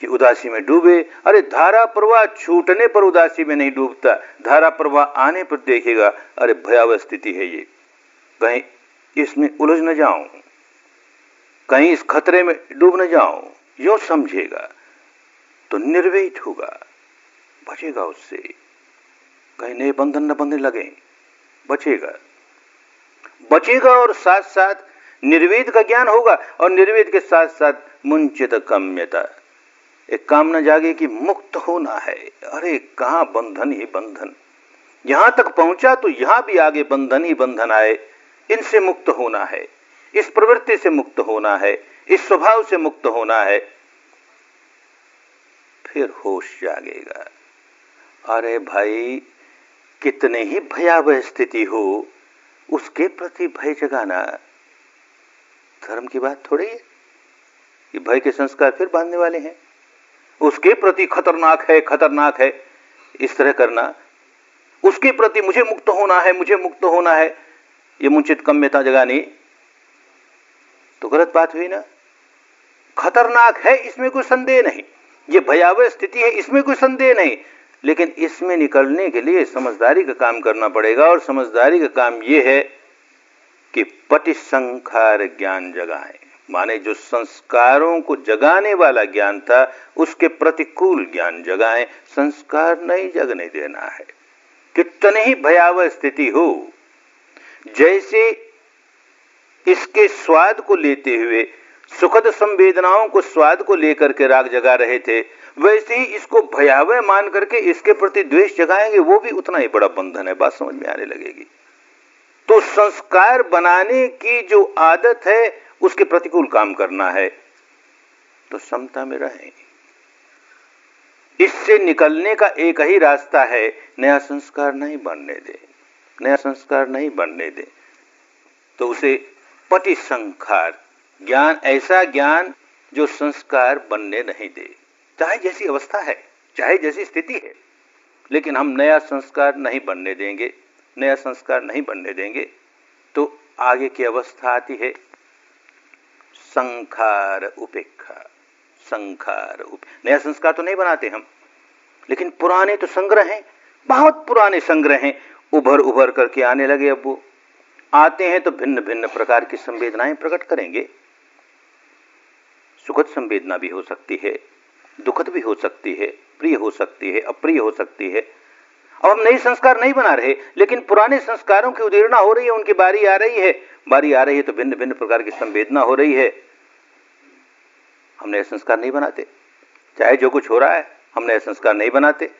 कि उदासी में डूबे। अरे धारा प्रवाह छूटने पर उदासी में नहीं डूबता, धारा प्रवाह आने पर देखेगा अरे भयावह स्थिति है ये, कहीं इसमें उलझ न जाऊं, कहीं इस खतरे में डूब न जाऊं, यो समझेगा तो निर्भीत होगा, बचेगा उससे। कहीं नए बंधन न बंधने लगे, बचेगा और साथ साथ निर्वेद का ज्ञान होगा। और निर्वेद के साथ साथ मुंचित काम्यता, एक कामना जागे कि मुक्त होना है। अरे कहां बंधन ही बंधन, यहां तक पहुंचा तो यहां भी आगे बंधन ही बंधन आए। इनसे मुक्त होना है, इस प्रवृत्ति से मुक्त होना है, इस स्वभाव से मुक्त होना है। फिर होश जागेगा। अरे भाई कितने ही भयावह स्थिति हो, उसके प्रति भय जगाना धर्म की बात थोड़ी है। ये भय के संस्कार फिर बांधने वाले हैं, उसके प्रति खतरनाक है, खतरनाक है इस तरह करना, उसके प्रति मुझे मुक्त होना है, मुझे मुक्त होना है, ये मुंचित काम्यता जगानी, तो गलत बात हुई ना। खतरनाक है इसमें कोई संदेह नहीं, ये भयावह स्थिति है इसमें कोई संदेह नहीं, लेकिन इसमें निकलने के लिए समझदारी का काम करना पड़ेगा। और समझदारी का काम यह है कि पटिसंखार ज्ञान जगाएं, माने जो संस्कारों को जगाने वाला ज्ञान था उसके प्रतिकूल ज्ञान जगाएं। संस्कार नहीं जगने देना है, कितनी ही भयावह स्थिति हो। जैसे इसके स्वाद को लेते हुए, सुखद संवेदनाओं को स्वाद को लेकर के राग जगा रहे थे, वैसे ही इसको भयावह मान करके इसके प्रति द्वेष जगाएंगे, वो भी उतना ही बड़ा बंधन है। बात समझ में आने लगेगी। तो संस्कार बनाने की जो आदत है उसके प्रतिकूल काम करना है, तो समता में रहें। इससे निकलने का एक ही रास्ता है, नया संस्कार नहीं बनने दे, नया संस्कार नहीं बनने दे। तो उसे पटिसंखार ज्ञान, ऐसा ज्ञान जो संस्कार बनने नहीं दे, चाहे जैसी अवस्था है, चाहे जैसी स्थिति है, लेकिन हम नया संस्कार नहीं बनने देंगे, नया संस्कार नहीं बनने देंगे। तो आगे की अवस्था आती है संखार उपेक्षा। नया संस्कार तो नहीं बनाते हम, लेकिन पुराने तो संग्रह हैं, बहुत पुराने संग्रह हैं, उभर उभर करके आने लगे। अब वो आते हैं तो भिन्न भिन्न प्रकार की संवेदनाएं प्रकट करेंगे। सुखद संवेदना भी हो सकती है, दुखद भी हो सकती है, प्रिय हो सकती है, अप्रिय हो सकती है। अब हम नए संस्कार नहीं बना रहे, लेकिन पुराने संस्कारों की उदीर्णा हो रही है, उनकी बारी आ रही है तो भिन्न भिन्न प्रकार की संवेदना हो रही है। हम नए संस्कार नहीं बनाते, चाहे जो कुछ हो रहा है हम नए संस्कार नहीं बनाते।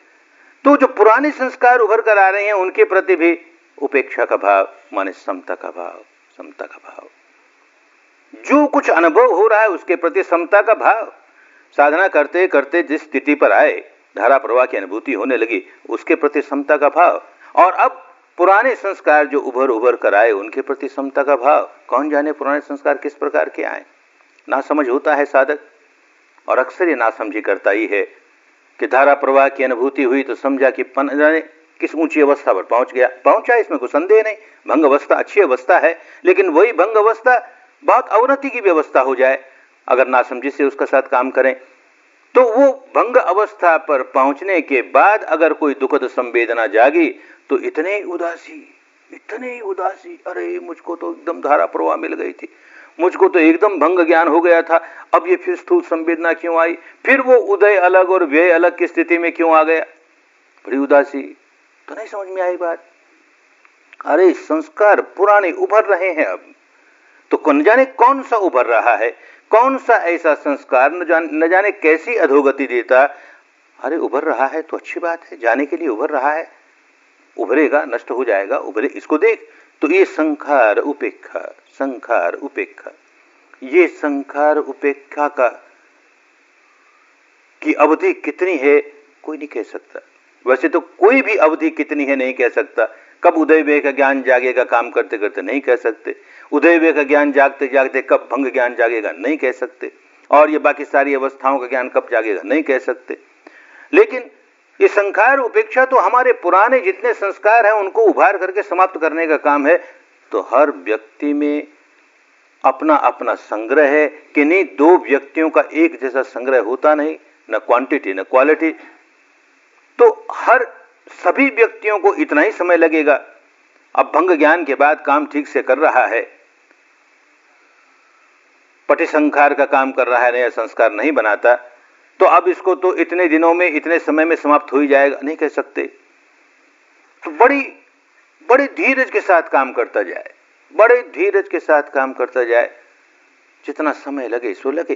तो जो पुराने संस्कार उभर कर आ रहे हैं उनके प्रति भी उपेक्षा का भाव, माने समता का भाव। जो कुछ अनुभव हो रहा है उसके प्रति समता का भाव। साधना करते करते जिस स्थिति पर आए, धारा प्रवाह की अनुभूति होने लगी, उसके प्रति समता का भाव। और अब पुराने संस्कार जो उभर उभर कर आए उनके प्रति समता का भाव। कौन जाने पुराने संस्कार किस प्रकार के आए। ना समझ होता है साधक, और अक्सर ये नासमझी करता ही है कि धारा प्रवाह की अनुभूति हुई तो समझा कि किस ऊंची अवस्था पर पहुंचा, इसमें कोई संदेह नहीं। भंग अवस्था अच्छी अवस्था है, लेकिन वही भंग अवस्था बहुत अवनति की व्यवस्था हो जाए अगर नासमझी से उसका साथ काम करें। तो वो भंग अवस्था पर पहुंचने के बाद अगर कोई दुखद संवेदना जागी तो इतने उदासी, अरे मुझको तो एकदम धारा प्रवाह मिल गई थी, मुझको तो एकदम भंग ज्ञान हो गया था, अब ये फिर स्थूल संवेदना क्यों आई, फिर वो उदय अलग और व्यय अलग की स्थिति में क्यों आ गया, बड़ी उदासी। तो नहीं समझ में आई बात। अरे संस्कार पुराने उभर रहे हैं अब, तो न जाने कौन सा उभर रहा है, कौन सा ऐसा संस्कार न जाने कैसी अधोगति देता। अरे उभर रहा है तो अच्छी बात है, जाने के लिए उभर रहा है, उभरेगा नष्ट हो जाएगा, उभरे इसको देख। तो ये संखार उपेक्षा, ये संखार उपेक्षा का की अवधि कितनी है कोई नहीं कह सकता। वैसे तो कोई भी अवधि कितनी है नहीं कह सकता। कब उदय व्यय का ज्ञान जागेगा काम करते करते नहीं कह सकते, उदय व्यय का ज्ञान जागते जागते कब भंग ज्ञान जागेगा नहीं कह सकते, और ये बाकी सारी अवस्थाओं का ज्ञान कब जागेगा नहीं कह सकते। लेकिन ये संखार उपेक्षा तो हमारे पुराने जितने संस्कार हैं उनको उभार करके समाप्त करने का काम है। तो हर व्यक्ति में अपना अपना संग्रह है कि नहीं, दो व्यक्तियों का एक जैसा संग्रह होता नहीं, न क्वांटिटी न क्वालिटी। तो हर सभी व्यक्तियों को इतना ही समय लगेगा। अब भंग ज्ञान के बाद काम ठीक से कर रहा है, पटिसंखार का काम कर रहा है, नया संस्कार नहीं बनाता, तो अब इसको तो इतने दिनों में इतने समय में समाप्त हो ही जाएगा नहीं कह सकते। तो बड़ी धीरज के साथ काम करता जाए, बड़े धीरज के साथ काम करता जाए, जितना समय लगे सो लगे।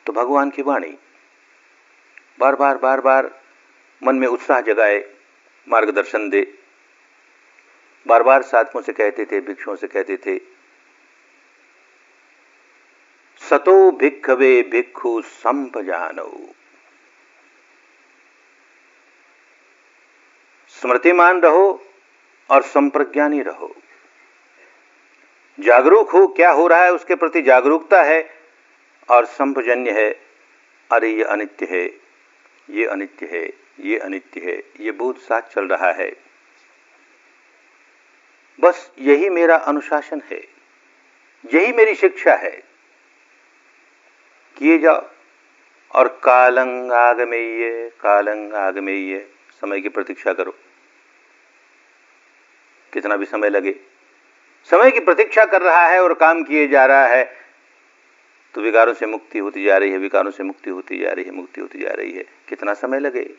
तो भगवान की वाणी बार बार मन में उत्साह जगाए, मार्गदर्शन दे। बार बार साधकों से कहते थे, भिक्षुओं से कहते थे, सतो भिक्खवे भिक्खु संपजानो, स्मृतिमान रहो और संप्रज्ञानी रहो, जागरूक हो, क्या हो रहा है उसके प्रति जागरूकता है, और संपजन्य है, अरे ये अनित्य है, ये अनित्य है, ये अनित्य है, ये बोध साथ चल रहा है। बस यही मेरा अनुशासन है, यही मेरी शिक्षा है, किए जाओ। और कालं आगमेय, समय की प्रतीक्षा करो, कितना भी समय लगे, समय की प्रतीक्षा कर रहा है और काम किए जा रहा है, तो विकारों से मुक्ति होती जा रही है, विकारों से मुक्ति होती जा रही है, मुक्ति होती जा रही है। कितना समय लगे,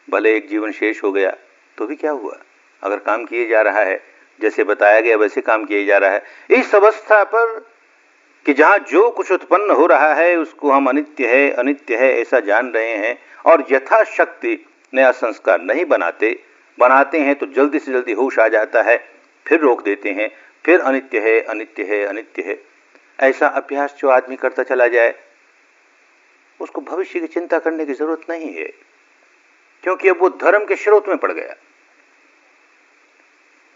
भले एक जीवन शेष हो गया तो भी क्या हुआ, अगर काम किए जा रहा है, जैसे बताया गया वैसे काम किए जा रहा है। इस अवस्था पर कि जहां जो कुछ उत्पन्न हो रहा है उसको हम अनित्य है ऐसा जान रहे हैं, और यथाशक्ति नया संस्कार नहीं बनाते हैं तो जल्दी से जल्दी होश आ जाता है, फिर रोक देते हैं, फिर अनित्य है। ऐसा अभ्यास जो आदमी करता चला जाए उसको भविष्य की चिंता करने की जरूरत नहीं है, क्योंकि अब वो धर्म के स्रोत में पड़ गया।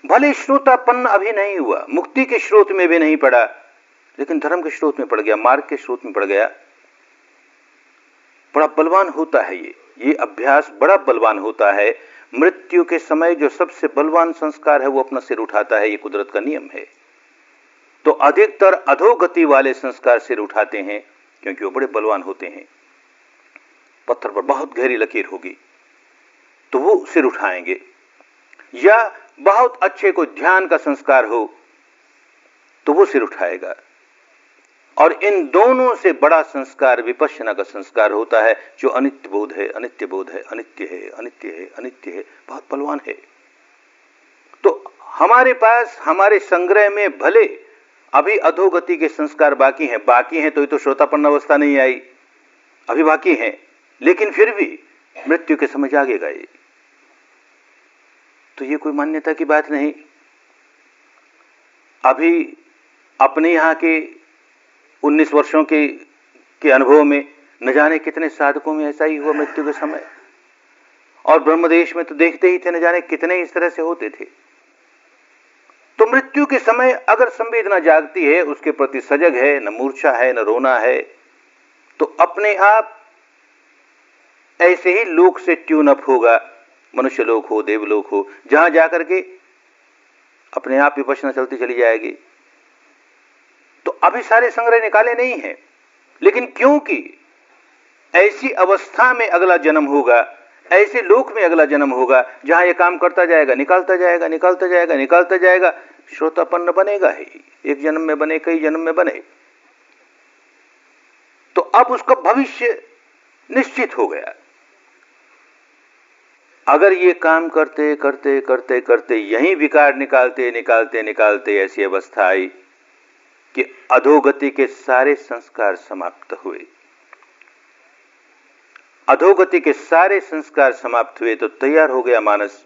भले श्रोतापन्न अभी नहीं हुआ, मुक्ति के स्रोत में भी नहीं पड़ा, लेकिन धर्म के स्रोत में पड़ गया, मार्ग के स्रोत में पड़ गया। बड़ा बलवान होता है ये अभ्यास बड़ा बलवान होता है। मृत्यु के समय जो सबसे बलवान संस्कार है वो अपना सिर उठाता है, ये कुदरत का नियम है। तो अधिकतर अधोगति वाले संस्कार सिर उठाते हैं क्योंकि वो बड़े बलवान होते हैं। पत्थर पर बहुत गहरी लकीर होगी तो वो सिर उठाएंगे, या बहुत अच्छे को ध्यान का संस्कार हो तो वो सिर उठाएगा। और इन दोनों से बड़ा संस्कार विपश्यना का संस्कार होता है, जो अनित्य बोध है, अनित्य है, बहुत बलवान है। तो हमारे पास हमारे संग्रह में भले अभी अधोगति के संस्कार बाकी हैं तो ये तो श्रोतापन्न अवस्था नहीं आई, अभी बाकी हैं, लेकिन फिर भी मृत्यु के समय जागेगा ये। तो ये कोई मान्यता की बात नहीं। अभी अपने यहाँ के 19 वर्षों के अनुभव में न जाने कितने साधकों में ऐसा ही हुआ मृत्यु के समय, और ब्रह्मदेश में तो देखते ही थे न जाने कितने इस तरह से होते थे। तो मृत्यु के समय अगर संवेदना जागती है, उसके प्रति सजग है, न मूर्छा है न रोना है, तो अपने आप ऐसे ही लोक से ट्यून अप होगा, मनुष्य लोक हो, देवलोक हो, जहां जाकर के अपने आप विपश्यना चलती चली जाएगी। तो अभी सारे संग्रह निकाले नहीं हैं, लेकिन क्योंकि ऐसी अवस्था में अगला जन्म होगा, ऐसे लोक में अगला जन्म होगा जहां ये काम करता जाएगा, निकालता जाएगा, निकालता जाएगा, निकालता जाएगा, श्रोतापन्न बनेगा ही। एक जन्म में बने, कई जन्म में बने, तो अब उसका भविष्य निश्चित हो गया। अगर ये काम करते करते करते करते यही विकार निकालते निकालते निकालते ऐसी अवस्था आई कि अधोगति के सारे संस्कार समाप्त हुए, अधोगति के सारे संस्कार समाप्त हुए, तो तैयार हो गया मानस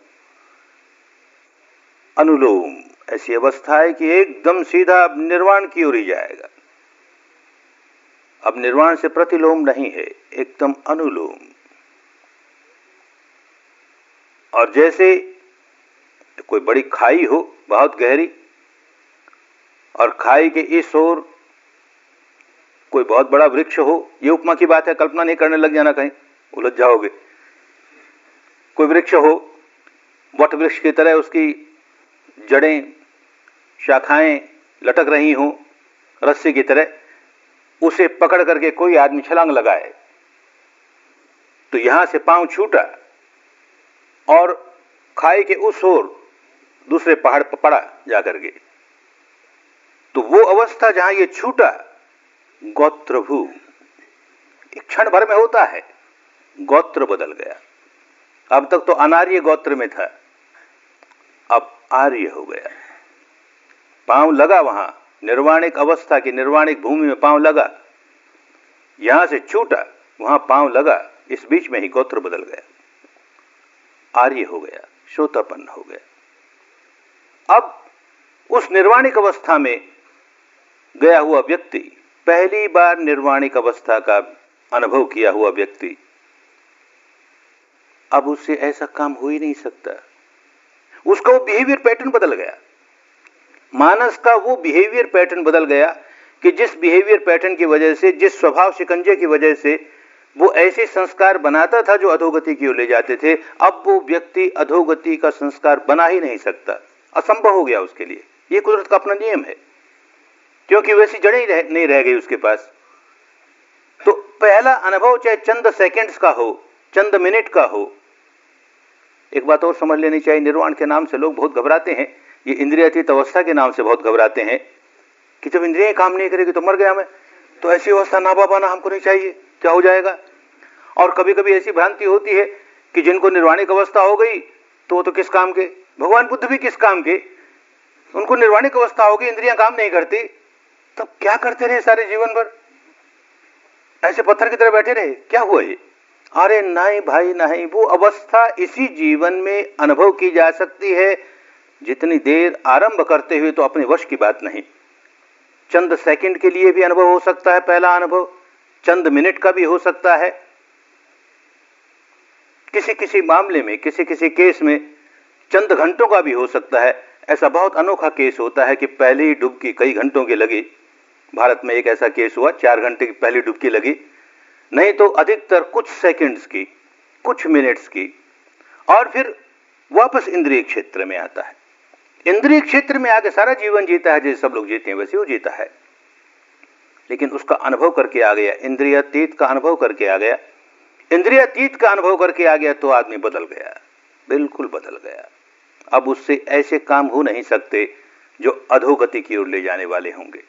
अनुलोम। ऐसी अवस्था है कि एकदम सीधा अब निर्वाण की ओर ही जाएगा। अब निर्वाण से प्रतिलोम नहीं है, एकदम अनुलोम। और जैसे कोई बड़ी खाई हो, बहुत गहरी, और खाई के इस ओर कोई बहुत बड़ा वृक्ष हो, ये उपमा की बात है, कल्पना नहीं करने लग जाना, कहीं उलझ जाओगे। कोई वृक्ष हो, वट वृक्ष की तरह उसकी जड़ें, शाखाएं लटक रही हो रस्सी की तरह, उसे पकड़ करके कोई आदमी छलांग लगाए तो यहां से पांव छूटा और खाई के उस ओर दूसरे पहाड़ पर पड़ा जाकर के, तो वो अवस्था जहां ये छूटा, गोत्रभू, एक क्षण भर में होता है, गोत्र बदल गया। अब तक तो अनार्य गोत्र में था, अब आर्य हो गया। पांव लगा वहां, निर्वाणिक अवस्था की निर्वाणिक भूमि में पांव लगा, यहां से छूटा, वहां पांव लगा, इस बीच में ही गोत्र बदल गया, आर्य हो गया, श्रोतापन्न हो गया। अब उस निर्वाणिक अवस्था में गया हुआ व्यक्ति, पहली बार निर्वाणिक अवस्था का अनुभव किया हुआ व्यक्ति, अब उससे ऐसा काम हो ही नहीं सकता। उसका वो बिहेवियर पैटर्न बदल गया, मानस का वो बिहेवियर पैटर्न बदल गया कि जिस बिहेवियर पैटर्न की वजह से, जिस स्वभाव शिकंजे की वजह से वो ऐसे संस्कार बनाता था जो अधोगति की ओर ले जाते थे, अब वो व्यक्ति अधोगति का संस्कार बना ही नहीं सकता, असंभव हो गया उसके लिए। ये कुदरत का अपना नियम है, क्योंकि वैसी जड़ें नहीं रह गई उसके पास। तो पहला अनुभव चाहे चंद सेकंड्स का हो, चंद मिनट का हो। एक बात और समझ लेनी चाहिए, निर्वाण के नाम से लोग बहुत घबराते हैं, ये इंद्रियातीत अवस्था के नाम से बहुत घबराते हैं कि जब इंद्रियां काम नहीं करेगी तो मर गया मैं, तो ऐसी अवस्था ना बाबा ना हमको नहीं चाहिए, क्या हो जाएगा। और कभी कभी ऐसी भ्रांति होती है कि जिनको निर्वाणिक अवस्था हो गई तो वो तो किस काम के, भगवान बुद्ध भी किस काम के, उनको निर्वाणिक अवस्था हो गई, इंद्रियां काम नहीं करती, तब क्या करते रहे सारे जीवन भर, ऐसे पत्थर की तरह बैठे रहे, क्या हुआ ये। अरे नहीं भाई नहीं, वो अवस्था इसी जीवन में अनुभव की जा सकती है, जितनी देर आरंभ करते हुए तो अपने वश की बात नहीं। चंद सेकंड के लिए भी अनुभव हो सकता है, पहला अनुभव चंद मिनट का भी हो सकता है, किसी किसी मामले में, किसी किसी केस में चंद घंटों का भी हो सकता है। ऐसा बहुत अनोखा केस होता है कि पहली डुबकी कई घंटों की लगी। भारत में एक ऐसा केस हुआ, 4 घंटे की पहली डुबकी लगी, नहीं तो अधिकतर कुछ सेकंड्स की, कुछ मिनट्स की, और फिर वापस इंद्रिय क्षेत्र में आता है। इंद्रिय क्षेत्र में आके सारा जीवन जीता है, जैसे सब लोग जीते हैं वैसे वो जीता है, लेकिन उसका अनुभव करके आ गया, इंद्रियातीत का अनुभव करके आ गया। इंद्रियातीत का अनुभव करके आ गया तो आदमी बदल गया, बिल्कुल बदल गया। अब उससे ऐसे काम हो नहीं सकते जो अधोगति की ओर ले जाने वाले होंगे।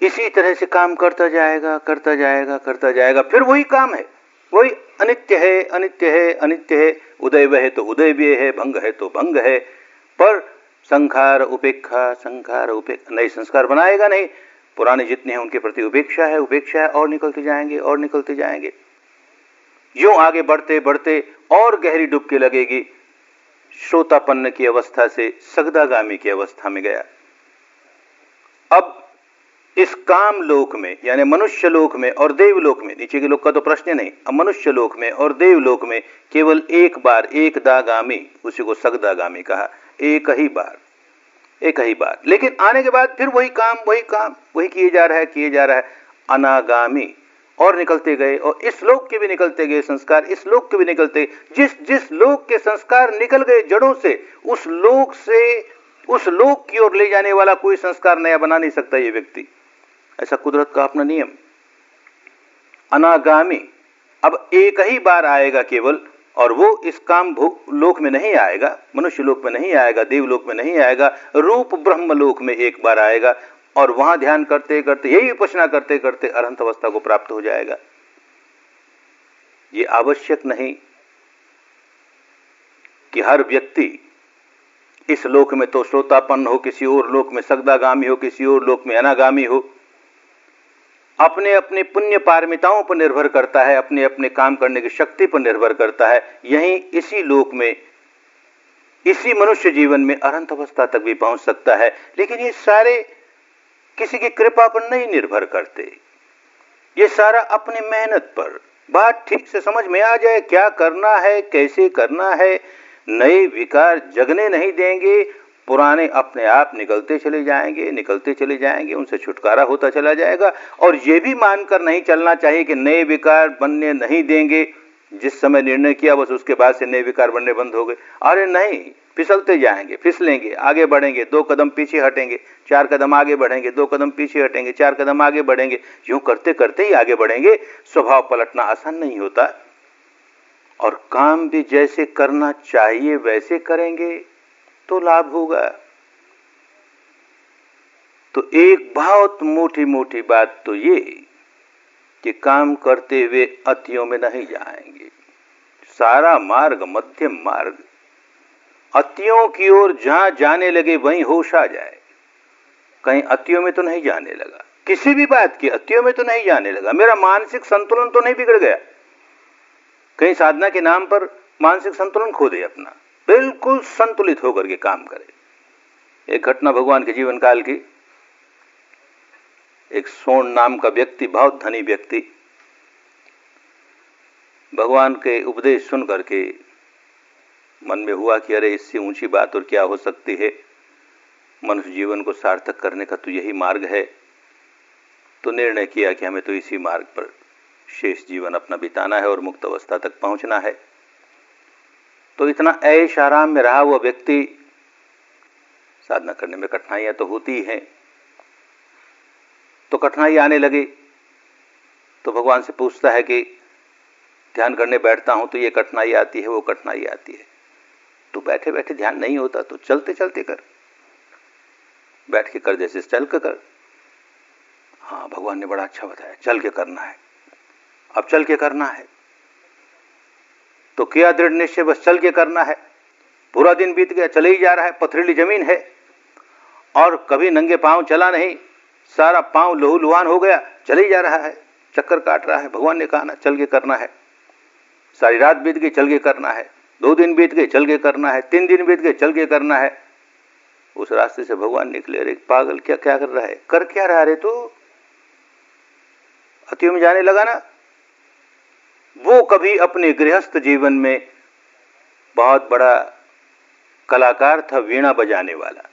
इसी तरह से काम करता जाएगा, करता जाएगा, करता जाएगा, फिर वही काम है, वही अनित्य है, अनित्य है, अनित्य है, उदय है तो उदय भी है, भंग है तो भंग है, पर संखार उपेक्षा, संखार उपेक्षा, नए संस्कार बनाएगा नहीं, पुराने जितने हैं उनके प्रति उपेक्षा है, उपेक्षा है, और निकलते जाएंगे और निकलते जाएंगे। यूं आगे बढ़ते बढ़ते और गहरी डुबकी लगेगी, श्रोतापन्न की अवस्था से सगदागामी की अवस्था में गया। अब इस काम लोक में, यानी मनुष्य लोक में और देवलोक में, नीचे के लोक का तो प्रश्न नहीं, अब मनुष्य लोक में और देवलोक में केवल एक बार, एक दागामी, उसी को सगदागामी कहा, एक ही बार, एक ही बार। लेकिन आने के बाद फिर वही काम, वही काम, वही किए जा रहा है, किए जा रहा है, अनागामी, और निकलते गए, और इस लोक के भी निकलते गए संस्कार, इस लोक के भी निकलते, जिस जिस लोक के संस्कार निकल गए जड़ों से, उस लोक से उस लोक की ओर ले जाने वाला कोई संस्कार नया बना नहीं सकता ये व्यक्ति। ऐसा कुदरत का अपना नियम। अनागामी अब एक ही बार आएगा केवल, और वो इस काम लोक में नहीं आएगा, मनुष्य लोक में नहीं आएगा, देवलोक में नहीं आएगा, रूप ब्रह्मलोक में एक बार आएगा और वहां ध्यान करते करते, यही विपश्यना करते करते अरहंत अवस्था को प्राप्त हो जाएगा। ये आवश्यक नहीं कि हर व्यक्ति इस लोक में तो श्रोतापन्न हो, किसी और लोक में सगदागामी हो, किसी और लोक में अनागामी हो। अपने अपने पुण्य पारमिताओं पर निर्भर करता है, अपने अपने काम करने की शक्ति पर निर्भर करता है। यहीं इसी लोक में, इसी मनुष्य जीवन में अरहंत अवस्था तक भी पहुंच सकता है। लेकिन ये सारे किसी की कृपा पर नहीं निर्भर करते, ये सारा अपनी मेहनत पर। बात ठीक से समझ में आ जाए, क्या करना है, कैसे करना है। नए विकार जगने नहीं देंगे, पुराने अपने आप निकलते चले जाएंगे, निकलते चले जाएंगे, उनसे छुटकारा होता चला जाएगा। और ये भी मानकर नहीं चलना चाहिए कि नए विकार बनने नहीं देंगे, जिस समय निर्णय किया बस उसके बाद से नए विकार बनने बंद हो गए। अरे नहीं, फिसलते जाएंगे, फिसलेंगे, आगे बढ़ेंगे, 2 कदम पीछे हटेंगे, 4 कदम आगे बढ़ेंगे, 2 कदम पीछे हटेंगे, 4 कदम आगे बढ़ेंगे। यूं करते करते ही आगे बढ़ेंगे। स्वभाव पलटना आसान नहीं होता। और काम भी जैसे करना चाहिए वैसे करेंगे तो लाभ होगा। तो एक बहुत मोटी मोटी बात तो ये कि काम करते हुए अतियों में नहीं जाएंगे। सारा मार्ग मध्यम मार्ग, अतियों की ओर जहां जाने लगे वहीं होश आ जाए। कहीं अतियों में तो नहीं जाने लगा, किसी भी बात की अतियों में तो नहीं जाने लगा, मेरा मानसिक संतुलन तो नहीं बिगड़ गया, कहीं साधना के नाम पर मानसिक संतुलन खो दे अपना। बिल्कुल संतुलित होकर के काम करे। एक घटना भगवान के जीवन काल की। एक सोन नाम का व्यक्ति, बहुत धनी व्यक्ति, भगवान के उपदेश सुन करके मन में हुआ कि अरे इससे ऊंची बात और क्या हो सकती है, मनुष्य जीवन को सार्थक करने का तो यही मार्ग है। तो निर्णय किया कि हमें तो इसी मार्ग पर शेष जीवन अपना बिताना है और मुक्त अवस्था तक पहुंचना है। तो इतना ऐश आराम में रहा वो व्यक्ति। साधना करने में कठिनाइयां तो होती हैं, तो कठिनाई आने लगी तो भगवान से पूछता है कि ध्यान करने बैठता हूं तो ये कठिनाई आती है, वो कठिनाई आती है। तो बैठे बैठे ध्यान नहीं होता तो चलते चलते कर, बैठ के कर जैसे चल के कर। हाँ, भगवान ने बड़ा अच्छा बताया, चल के करना है। अब चल के करना है तो किया दृढ़ निश्चय, बस चल के करना है। पूरा दिन बीत गया, चले ही जा रहा है, पथरीली जमीन है और कभी नंगे पांव चला नहीं, सारा पांव लहूलुहान हो गया, चले ही जा रहा है, चक्कर काट रहा है। भगवान ने कहा ना चल के करना है। सारी रात बीत गई, चल के करना है। 2 दिन बीत गए, चल के करना है। 3 दिन बीत गए, चल के करना है। उस रास्ते से भगवान निकले, अरे पागल क्या क्या कर रहा है, कर क्या रहा रे तू, अतियों में जाने लगा ना। वो कभी अपने गृहस्थ जीवन में बहुत बड़ा कलाकार था, वीणा बजाने वाला।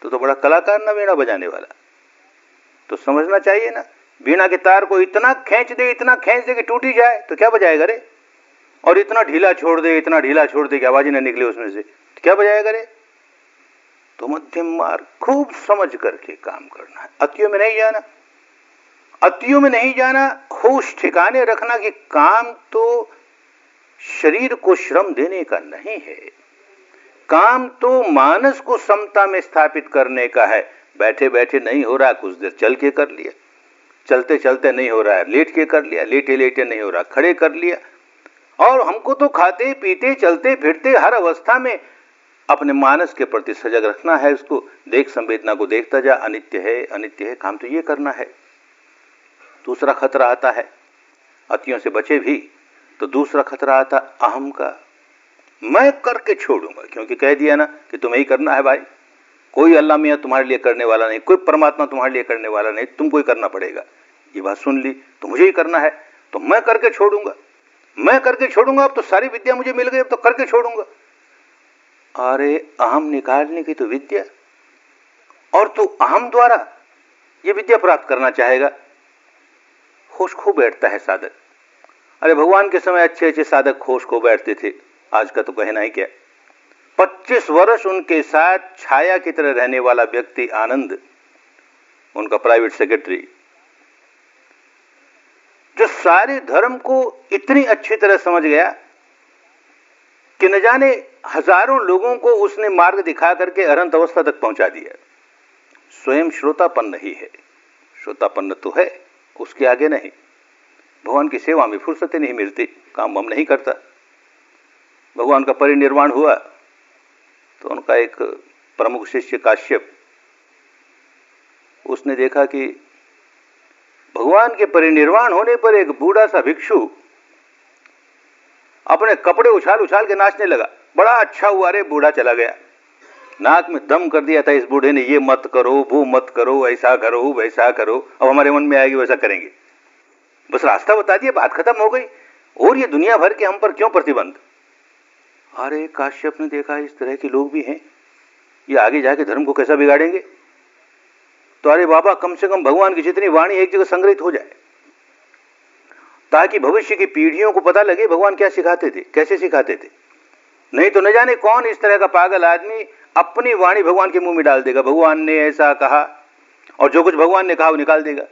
तो बड़ा कलाकार ना वीणा बजाने वाला, तो समझना चाहिए ना। वीणा के तार को इतना खींच दे, इतना खींच दे कि टूट ही जाए तो क्या बजाएगा रे, और इतना ढीला छोड़ दे, इतना ढीला छोड़ दे कि आवाज ही ना निकले उसमें से, तो क्या बजाएगा रे। तो मध्यम मार्ग खूब समझ करके काम करना है, अतियों में नहीं जाना। अतियों में नहीं जाना, होश ठिकाने रखना कि काम तो शरीर को श्रम देने का नहीं है, काम तो मानस को समता में स्थापित करने का है। बैठे बैठे नहीं हो रहा, कुछ देर चल के कर लिया, चलते चलते नहीं हो रहा है, लेट के कर लिया, लेटे लेटे नहीं हो रहा, खड़े कर लिया। और हमको तो खाते पीते चलते फिरते हर अवस्था में अपने मानस के प्रति सजग रखना है, उसको देख, संवेदना को देखता जा, अनित्य है, अनित्य है, काम तो ये करना है। दूसरा खतरा आता है, अतियों से बचे भी तो दूसरा खतरा आता अहम का। मैं करके छोड़ूंगा, क्योंकि कह दिया ना कि तुम्हें ही करना है भाई, कोई अल्लाह मियां तुम्हारे लिए करने वाला नहीं, कोई परमात्मा तुम्हारे लिए करने वाला नहीं, तुमको ही करना पड़ेगा। ये बात सुन ली तो मुझे ही करना है, तो मैं करके छोड़ूंगा, मैं करके छोड़ूंगा। अब तो सारी विद्या मुझे मिल गई, अब तो करके छोड़ूंगा। अरे अहम निकालने की तो विद्या, और तू अहम द्वारा ये विद्या प्राप्त करना चाहेगा। होश खो बैठता है साधक। अरे भगवान के समय अच्छे अच्छे साधक होश खो बैठते थे, आज का तो कहना ही क्या। 25 वर्ष उनके साथ छाया की तरह रहने वाला व्यक्ति आनंद, उनका प्राइवेट सेक्रेटरी, जो सारे धर्म को इतनी अच्छी तरह समझ गया कि न जाने हजारों लोगों को उसने मार्ग दिखा करके अनंत अवस्था तक पहुंचा दिया। स्वयं श्रोतापन्न ही है, श्रोतापन्न तो है, उसके आगे नहीं। भगवान की सेवा में फुर्सत नहीं मिलती, काम हम नहीं करता। भगवान का परिनिर्वाण हुआ तो उनका एक प्रमुख शिष्य काश्यप, उसने देखा कि भगवान के परिनिर्वाण होने पर एक बूढ़ा सा भिक्षु अपने कपड़े उछाल उछाल के नाचने लगा। बड़ा अच्छा हुआ रे, बूढ़ा चला गया। नाक में दम कर दिया था इस बूढ़े ने, ये मत करो, वो मत करो, ऐसा करो, वैसा करो। अब हमारे मन में आएगी वैसा करेंगे। बस रास्ता बता दिया, बात खत्म हो गई। और ये दुनिया भर के हम पर क्यों प्रतिबंध? अरे काश्यप ने देखा इस तरह के लोग भी हैं, ये आगे जाके धर्म को कैसा बिगाड़ेंगे। तो अरे बाबा, कम से कम भगवान की जितनी वाणी एक जगह संग्रहित हो जाए, ताकि भविष्य की पीढ़ियों को पता लगे भगवान क्या सिखाते थे, कैसे सिखाते थे। नहीं तो न जाने कौन इस तरह का पागल आदमी अपनी वाणी भगवान के मुंह में डाल देगा, भगवान ने ऐसा कहा, और जो कुछ भगवान ने कहा वो निकाल देगा।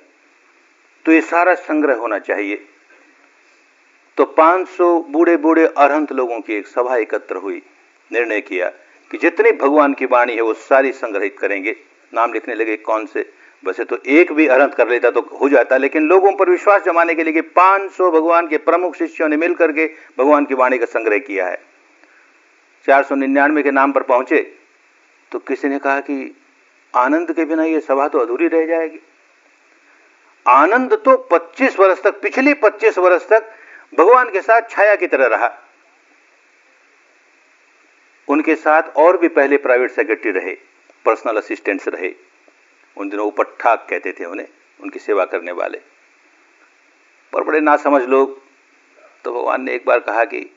तो ये सारा संग्रह होना चाहिए। तो 500 बूढ़े बूढ़े अरहंत लोगों की एक सभा एकत्र हुई, निर्णय किया कि जितनी भगवान की वाणी है वो सारी संग्रहित करेंगे। नाम लिखने लगे कौन से, वैसे तो एक भी अरहंत कर लेता तो हो जाता, लेकिन लोगों पर विश्वास जमाने के लिए 500 भगवान के प्रमुख शिष्यों ने मिलकर के भगवान की वाणी का संग्रह किया है। 499 के नाम पर पहुंचे तो किसी ने कहा कि आनंद के बिना ये सभा तो अधूरी रह जाएगी। आनंद तो 25 वर्ष तक, पिछले 25 वर्ष तक भगवान के साथ छाया की तरह रहा। उनके साथ और भी पहले प्राइवेट सेक्रेटरी रहे, पर्सनल असिस्टेंट्स रहे। उन दिनों उपठाक कहते थे उन्हें, उनकी सेवा करने वाले, पर बड़े नासमझ लोग। तो भगवान ने एक बार कहा कि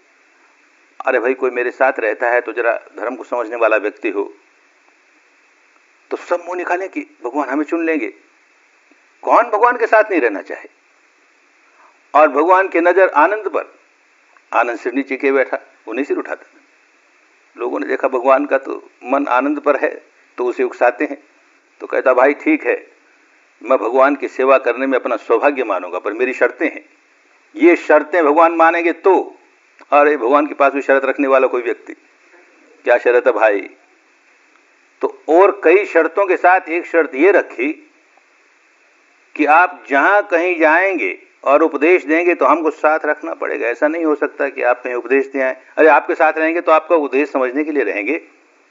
अरे भाई, कोई मेरे साथ रहता है तो जरा धर्म को समझने वाला व्यक्ति हो। तो सब मुंह निकाले कि भगवान हमें चुन लेंगे। कौन भगवान के साथ नहीं रहना चाहे? और भगवान की नजर आनंद पर, आनंद सिर नीचे के बैठा, वो नहीं सिर उठाता। लोगों ने देखा भगवान का तो मन आनंद पर है, तो उसे उकसाते हैं। तो कहता भाई ठीक है, मैं भगवान की सेवा करने में अपना सौभाग्य मानूंगा, पर मेरी शर्तें हैं। ये शर्तें भगवान मानेंगे तो। अरे भगवान के पास भी शर्त रखने वाला कोई व्यक्ति, क्या शर्त है भाई? तो और कई शर्तों के साथ एक शर्त ये रखी कि आप जहां कहीं जाएंगे और उपदेश देंगे तो हमको साथ रखना पड़ेगा। ऐसा नहीं हो सकता कि आप कहीं उपदेश दे आए, अरे आपके साथ रहेंगे तो आपका उपदेश समझने के लिए रहेंगे,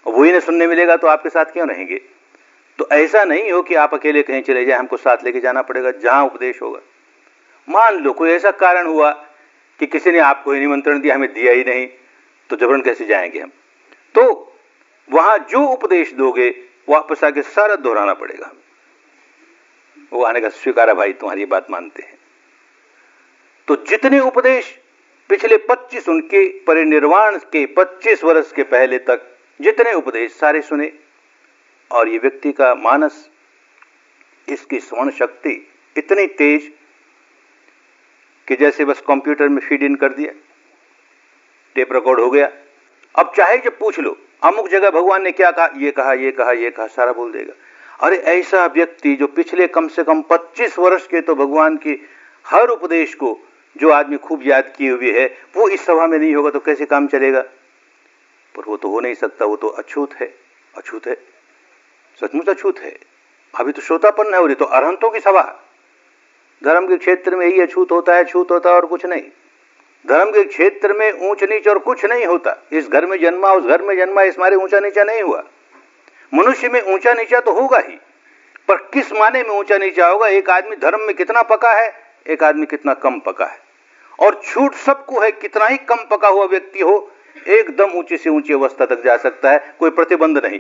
और वही नहीं सुनने मिलेगा तो आपके साथ क्यों रहेंगे? तो ऐसा नहीं हो कि आप अकेले कहीं चले जाए, हमको साथ लेके जाना पड़ेगा जहां उपदेश होगा। मान लो कोई ऐसा कारण हुआ कि किसी ने आपको निमंत्रण दिया, हमें दिया ही नहीं, तो जबरन कैसे जाएंगे हम? तो वहां जो उपदेश दोगे वापस आके सारा दोहराना पड़ेगा। वो आने का स्वीकारा भाई, तुम्हारी बात मानते हैं। तो जितने उपदेश पिछले 25, उनके परिनिर्वाण के 25 वर्ष के पहले तक जितने उपदेश सारे सुने, और ये व्यक्ति का मानस, इसकी श्रवण शक्ति इतनी तेज कि जैसे बस कंप्यूटर में फीड इन कर दिया, टेप रिकॉर्ड हो गया। अब चाहे जब पूछ लो अमुक जगह भगवान ने क्या कहा, ये कहा, ये कहा, ये कहा, सारा बोल देगा। अरे ऐसा व्यक्ति जो पिछले कम से कम 25 वर्ष के तो भगवान की हर उपदेश को जो आदमी खूब याद किए हुए है, वो इस सभा में नहीं होगा तो कैसे काम चलेगा? पर वो तो हो नहीं सकता, वो तो अछूत है, अछूत है, सचमुच अछूत है। अभी तो श्रोतापन्न है, और ये तो अरहंतों की सभा। धर्म के क्षेत्र में ही अछूत होता है, छूत होता है और कुछ नहीं। धर्म के क्षेत्र में ऊंच नीच और कुछ नहीं होता। इस घर में जन्मा, उस घर में जन्मा, इस मारे ऊंचा नीचा नहीं हुआ। मनुष्य में ऊंचा नीचा तो होगा ही, पर किस माने में ऊंचा नीचा होगा? एक आदमी धर्म में कितना पका है, एक आदमी कितना कम पका है। और छूट सबको है, कितना ही कम पका हुआ व्यक्ति हो एकदम ऊंची से ऊंची अवस्था तक जा सकता है, कोई प्रतिबंध नहीं।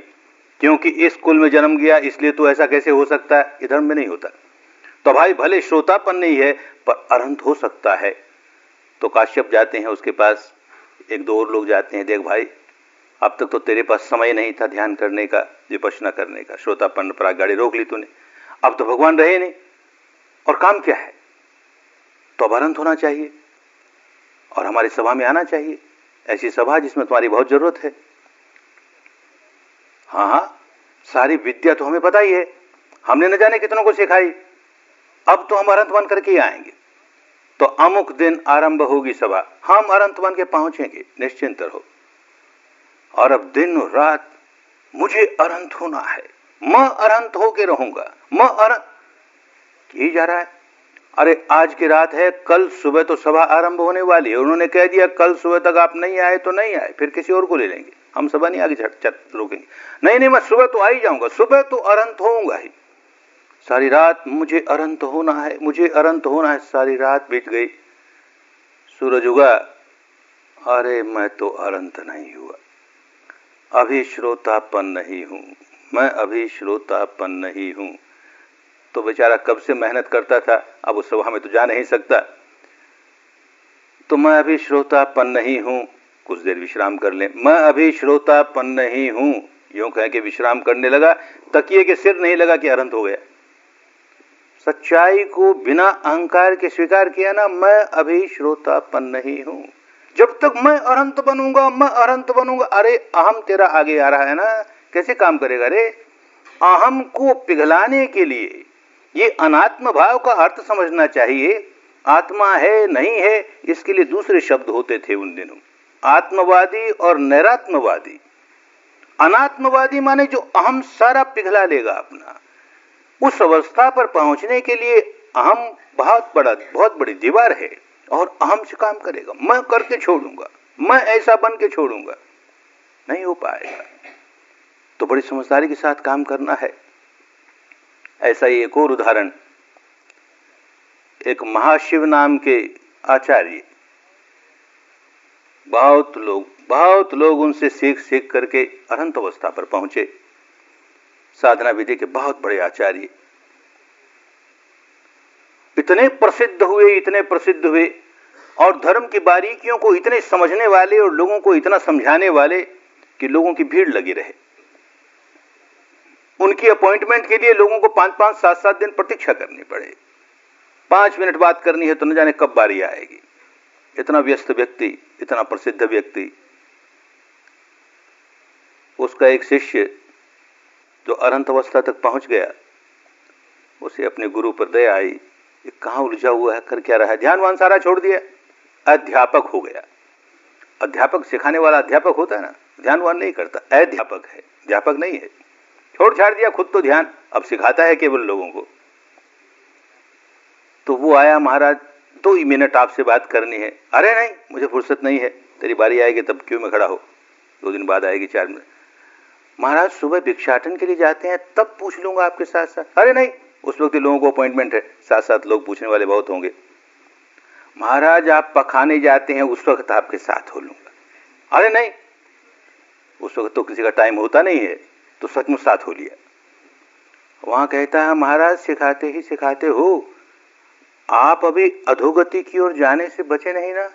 क्योंकि इस कुल में जन्म गया इसलिए तो ऐसा कैसे हो सकता है, ये धर्म में नहीं होता। तो भाई भले श्रोतापन नहीं है पर अरहंत हो सकता है। तो काश्यप जाते हैं उसके पास, एक दो और लोग जाते हैं, देख भाई अब तक तो तेरे पास समय नहीं था ध्यान करने का, विपश्यना करने का, श्रोतापन पर गाड़ी रोक ली तूने, अब तो भगवान रहे नहीं, और काम क्या है? तो अब अरहंत होना चाहिए और हमारी सभा में आना चाहिए, ऐसी सभा जिसमें तुम्हारी बहुत जरूरत है। हाँ हाँ, सारी विद्या तो हमें पता ही है, हमने न जाने कितनों को सिखाई, अब तो हम अरंत बन करके ही आएंगे। तो अमुक दिन आरंभ होगी सभा, हम अरंत बन के पहुंचेंगे, निश्चिंत रहो। और अब दिन और रात मुझे अरंत होना है, मैं अरंत होके रहूंगा, मैं अरंत यही जा रहा है। अरे आज की रात है, कल सुबह तो सभा आरंभ होने वाली है, उन्होंने कह दिया कल सुबह तक आप नहीं आए तो नहीं आए, फिर किसी और को ले लेंगे, हम सभा नहीं आगे रोकेंगे। नहीं नहीं, मैं सुबह तो आ ही जाऊंगा, सुबह तो अरंत होऊंगा ही। सारी रात मुझे अरंत होना है, मुझे अरंत होना है। सारी रात बीत गई, सूरज उगा, अरे मैं तो अरंत नहीं हुआ, अभी श्रोतापन नहीं हूं, मैं अभी श्रोतापन नहीं हूं। तो बेचारा कब से मेहनत करता था, अब उस सभा में तो जा नहीं सकता, तो मैं अभी श्रोतापन नहीं हूं, कुछ देर विश्राम कर लें, मैं अभी श्रोतापन नहीं हूं, यूं कह के विश्राम करने लगा, तकिए के सिर नहीं लगा कि अरंत हो गया। सच्चाई को बिना अहंकार के स्वीकार किया ना, मैं अभी श्रोतापन नहीं हूं, जब तक मैं अनंत बनूंगा, मैं अनंत बनूंगा। अरे अहम तेरा आगे आ रहा है ना, कैसे काम करेगा रे? अहम को पिघलाने के लिए ये अनात्म भाव का अर्थ समझना चाहिए। आत्मा है नहीं है, इसके लिए दूसरे शब्द होते थे उन दिनों, आत्मवादी और नैरात्मवादी। अनात्मवादी माने जो अहम सारा पिघला लेगा अपना। उस अवस्था पर पहुंचने के लिए अहम बहुत बड़ी दीवार है और अहम से काम करेगा, मैं करके छोड़ूंगा, मैं ऐसा बन के छोड़ूंगा, नहीं हो पाएगा। तो बड़ी समझदारी के साथ काम करना है। ऐसा ही एक और उदाहरण, एक महाशिव नाम के आचार्य, बहुत लोग उनसे सीख करके अनंत अवस्था पर पहुंचे। साधना विधि के बहुत बड़े आचार्य, इतने प्रसिद्ध हुए और धर्म की बारीकियों को इतने समझने वाले और लोगों को इतना समझाने वाले कि लोगों की भीड़ लगी रहे। उनकी अपॉइंटमेंट के लिए लोगों को 5-5, 7-7 दिन प्रतीक्षा करनी पड़े। 5 मिनट बात करनी है तो न जाने कब बारी आएगी। इतना व्यस्त व्यक्ति, इतना प्रसिद्ध व्यक्ति। उसका एक शिष्य जो अनंत अवस्था तक पहुंच गया, उसे अपने गुरु पर दया आई, ये कहां उलझा हुआ है, कर क्या रहा है, ध्यानवान सारा छोड़ दिया, अध्यापक हो गया। अध्यापक सिखाने वाला अध्यापक होता है ना, ध्यानवान नहीं करता, अध्यापक है, अध्यापक नहीं है। छोड़ छाड़ दिया खुद तो ध्यान, अब सिखाता है केवल लोगों को। तो वो आया, महाराज 2 ही मिनट आपसे बात करनी है। अरे नहीं, मुझे फुर्सत नहीं है, तेरी बारी आएगी तब क्यों में खड़ा हो, 2 दिन बाद आएगी, 4 मिनट। महाराज सुबह भिक्षाटन के लिए जाते हैं तब पूछ लूंगा आपके साथ साथ। अरे नहीं, उस वक्त लोगों को अपॉइंटमेंट है, साथ साथ लोग पूछने वाले बहुत होंगे। महाराज आप पखाने जाते हैं, उस वक्त आपके साथ हो लूंगा। अरे नहीं, उस वक्त तो किसी का टाइम होता नहीं है, तो सचमुच साथ हो लिया। वहां कहता है, महाराज सिखाते ही सिखाते हो, आप अभी अधोगति की ओर जाने से बचे नहीं ना।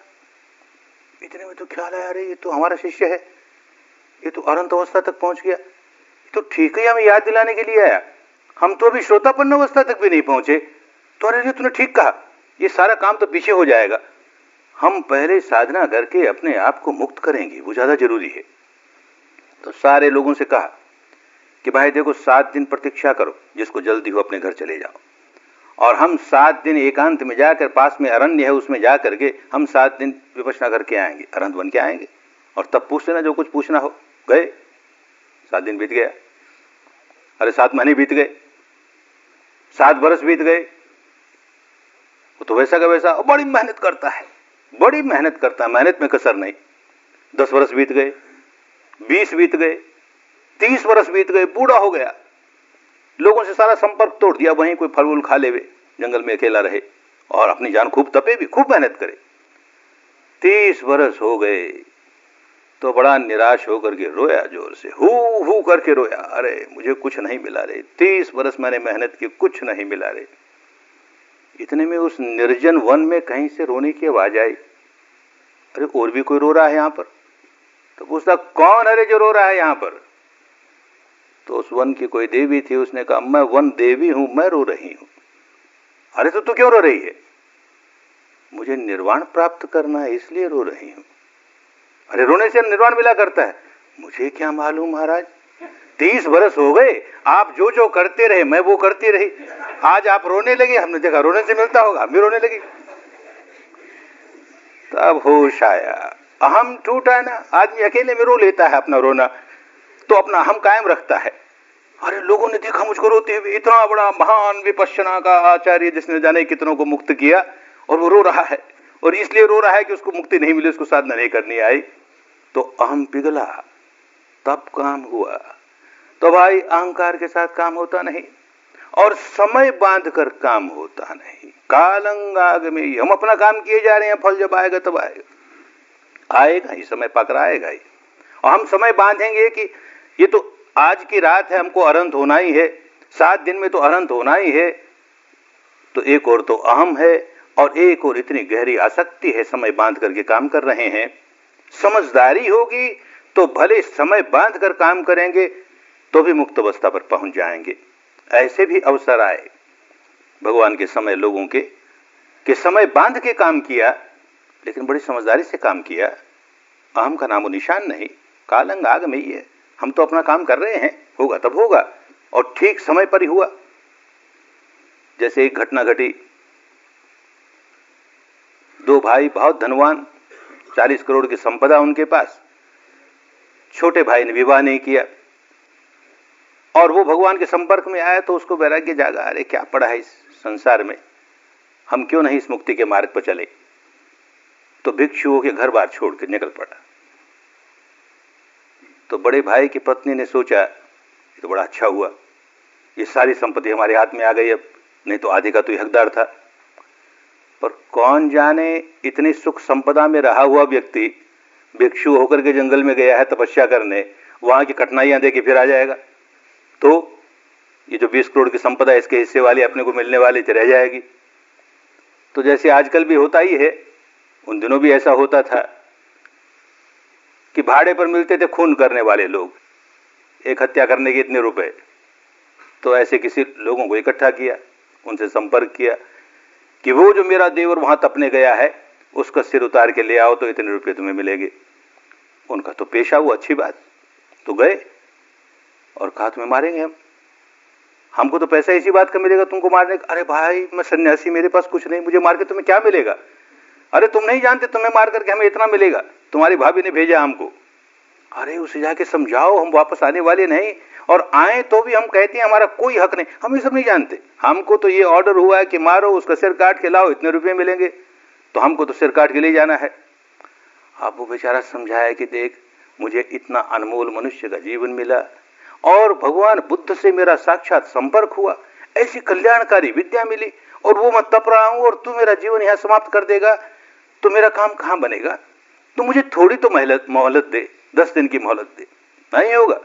इतने में तो ख्याल आया, अरे ये तो हमारा शिष्य है, ये तो अनंत अवस्था तक पहुंच गया, तो ठीक है, हमें याद दिलाने के लिए आया, हम तो अभी श्रोतापन्न अवस्था तक भी नहीं पहुंचे। तो अरे तूने ठीक कहा, ये सारा काम तो पीछे हो जाएगा, हम पहले साधना करके अपने आप को मुक्त करेंगे, वो ज्यादा जरूरी है। तो सारे लोगों से कहा कि भाई देखो 7 दिन प्रतीक्षा करो, जिसको जल्दी हो अपने घर चले जाओ, और हम 7 दिन एकांत में जाकर, पास में अरण्य है उसमें जा करके हम 7 दिन विपश्यना करके आएंगे, अरंत बन के आएंगे, और तब पूछ लेना जो कुछ पूछना हो। गए, 7 दिन बीत गया, अरे 7 महीने बीत गए, 7 वर्ष बीत गए। वो तो वैसा का वैसा बड़ी मेहनत करता है, बड़ी मेहनत करता है, मेहनत में कसर नहीं। 10 वर्ष बीत गए, 20 बीत गए, 30 वर्ष बीत गए, बूढ़ा हो गया, लोगों से सारा संपर्क तोड़ दिया, वहीं कोई फल वूल खा लेवे, जंगल में अकेला रहे और अपनी जान खूब तपे भी, खूब मेहनत करे। 30 वर्ष हो गए तो बड़ा निराश होकर के रोया, जोर से हू करके रोया, अरे मुझे कुछ नहीं मिला रे, 30 वर्ष मैंने मेहनत की, कुछ नहीं मिला रे। इतने में उस निर्जन वन में कहीं से रोने की आवाज आई। अरे और भी कोई रो रहा है यहाँ पर? तो पूछता, कौन है रे जो रो रहा है यहाँ पर? तो उस वन की कोई देवी थी, उसने कहा, मैं वन देवी हूं, मैं रो रही हूं। अरे तो तू क्यों रो रही है? मुझे निर्वाण प्राप्त करना है, इसलिए रो रही हूं। अरे रोने से निर्वाण मिला करता है? मुझे क्या मालूम महाराज, 30 बरस हो गए, आप जो जो करते रहे मैं वो करती रही। आज आप रोने लगे, हमने देखा रोने से मिलता होगा, हम भी रोने लगे। तब होश आया, अहम टूटा ना। आदमी अकेले में रो लेता है अपना रोना, तो अपना अहम कायम रखता है। अरे लोगों ने देखा मुझको रोते हुए, इतना बड़ा महान विपश्यना का आचार्य जिसने जाने कितनों को मुक्त किया, और वो रो रहा है, और इसलिए रो रहा है कि उसको मुक्ति नहीं मिली, उसको साधना नहीं करनी आई। तो अहम पिघला, तब काम हुआ। तो भाई अहंकार के साथ काम होता नहीं, और समय बांध कर काम होता नहीं। कालंगाग में ही हम अपना काम किए जा रहे हैं, फल जब आएगा तब आएगा, आएगा ही, समय पकड़ा आएगा ही। और हम समय बांधेंगे कि ये तो आज की रात है, हमको अनंत होना ही है, 7 दिन में तो अनंत होना ही है। तो एक और तो अहम है, और एक और इतनी गहरी आसक्ति है, समय बांध करके काम कर रहे हैं। समझदारी होगी तो भले समय बांध कर काम करेंगे तो भी मुक्त अवस्था पर पहुंच जाएंगे। ऐसे भी अवसर आए भगवान के समय लोगों के कि समय बांध के काम किया, लेकिन बड़ी समझदारी से काम किया। अहम का नामो निशान नहीं, कालंग आग में ही है। हम तो अपना काम कर रहे हैं, होगा तब होगा, और ठीक समय पर ही हुआ। जैसे एक घटना घटी, 2 भाई बहुत धनवान, 40 करोड़ की संपदा उनके पास। छोटे भाई ने विवाह नहीं किया, और वो भगवान के संपर्क में आया तो उसको वैराग्य जागा, अरे क्या पड़ा है इस संसार में, हम क्यों नहीं इस मुक्ति के मार्ग पर चले। तो भिक्षुओं के घर बार छोड़ के निकल पड़ा। तो बड़े भाई की पत्नी ने सोचा, ये तो बड़ा अच्छा हुआ, ये सारी संपत्ति हमारे हाथ में आ गई, अब नहीं तो आधे का तो हकदार था। पर कौन जाने इतनी सुख संपदा में रहा हुआ व्यक्ति भिक्षु होकर के जंगल में गया है तपस्या करने, वहां की कठिनाइयां देके फिर आ जाएगा, तो ये जो 20 करोड़ की संपदा इसके हिस्से वाली अपने को मिलने वाली रह जाएगी। तो जैसे आजकल भी होता ही है, उन दिनों भी ऐसा होता था कि भाड़े पर मिलते थे खून करने वाले लोग, एक हत्या करने के इतने रुपए। तो ऐसे किसी लोगों को इकट्ठा किया, उनसे संपर्क किया कि वो जो मेरा देवर वहां तपने गया है उसका सिर उतार के ले आओ तो इतने रुपए तुम्हें मिलेंगे। उनका तो पेशा हुआ, अच्छी बात। तो गए और कहा तुम्हें मारेंगे हम, हमको तो पैसा इसी बात का मिलेगा, तुमको मारने का। अरे भाई मैं सन्यासी, मेरे पास कुछ नहीं, मुझे मार के तुम्हें क्या मिलेगा। अरे तुम नहीं जानते, तुम्हें मार करके हमें इतना मिलेगा, तुम्हारी भाभी ने भेजा हमको। अरे उसे जाके समझाओ, हम वापस आने वाले नहीं, और आए तो भी हम कहते हैं हमारा कोई हक नहीं। हम ये सब नहीं जानते, हमको तो ये ऑर्डर हुआ है कि मारो, उसका सिर काट के लाओ, इतने रुपए मिलेंगे, तो हमको तो सिर काट के ले जाना है। अब वो बेचारा समझाया कि देख, मुझे इतना अनमोल मनुष्य का जीवन मिला, और भगवान बुद्ध से मेरा साक्षात संपर्क हुआ, ऐसी कल्याणकारी विद्या मिली, और वो मैं तप रहा हूं, और तू मेरा जीवन यहां समाप्त कर देगा, तो मेरा काम कहां बनेगा। तो मुझे थोड़ी तो मोहलत दे, 10 दिन की मोहलत दे। नहीं होगा,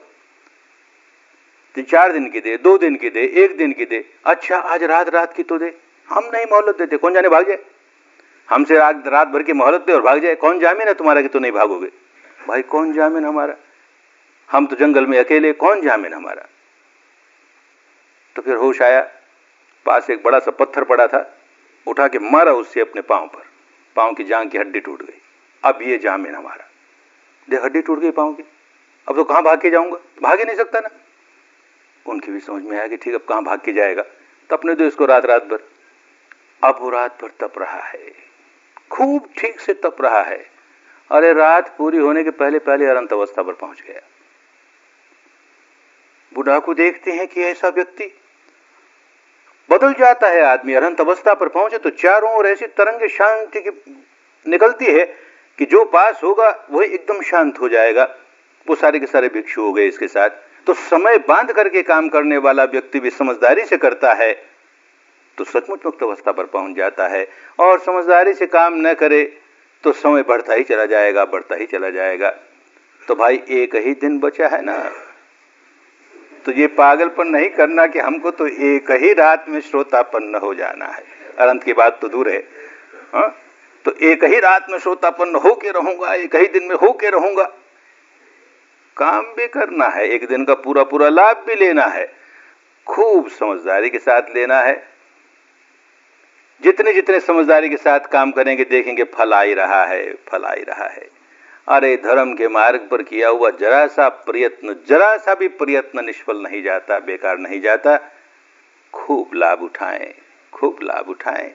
4 दिन की दे, 2 दिन की दे, 1 दिन की दे। अच्छा आज रात की तो दे। हम नहीं मोहलत देते, कौन जाने भाग जाए, हमसे रात भर की मोहलत दे और भाग जाए। कौन जामीन है तुम्हारा कि तो नहीं भागोगे। भाई कौन जामीन हमारा, हम तो जंगल में अकेले, कौन जामीन हमारा। तो फिर होश आया, पास एक बड़ा सा पत्थर पड़ा था, उठा के मारा उससे अपने पांव पर, पांव की जांग की हड्डी टूट गई। अब ये जामीन हमारा, देख हड्डी टूट गई पांव की, अब तो कहां भाग के जाऊंगा, भाग ही नहीं सकता ना। उनकी भी समझ में आया कि ठीक, अब कहां भाग के जाएगा, तपने दो इसको रात भर। अब वो रात भर तप रहा है, खूब ठीक से तप रहा है। अरे रात पूरी होने के पहले पहले अनंत अवस्था पर पहुंच गया। बुढ़ा को देखते हैं कि ऐसा व्यक्ति बदल जाता है। आदमी अनंत अवस्था पर पहुंचे तो चारों ओर ऐसी तरंगे शांति की निकलती है कि जो पास होगा वही एकदम शांत हो जाएगा। वो सारे के सारे भिक्षु हो गए इसके साथ। तो समय बांध करके काम करने वाला व्यक्ति भी समझदारी से करता है तो सचमुच मुक्त अवस्था पर पहुंच जाता है, और समझदारी से काम न करे तो समय बढ़ता ही चला जाएगा, बढ़ता ही चला जाएगा। तो भाई एक ही दिन बचा है ना, तो ये पागलपन नहीं करना कि हमको तो एक ही रात में श्रोतापन्न हो जाना है। अनंत की बात तो दूर है, हाँ? तो एक ही रात में श्रोतापन्न होके रहूंगा, एक ही दिन में होके रहूंगा। काम भी करना है, एक दिन का पूरा पूरा लाभ भी लेना है, खूब समझदारी के साथ लेना है। जितने जितने समझदारी के साथ काम करेंगे देखेंगे फल आ ही रहा है, फल आ ही रहा है। अरे धर्म के मार्ग पर किया हुआ जरा सा भी प्रयत्न निष्फल नहीं जाता, बेकार नहीं जाता। खूब लाभ उठाएं, खूब लाभ उठाएं।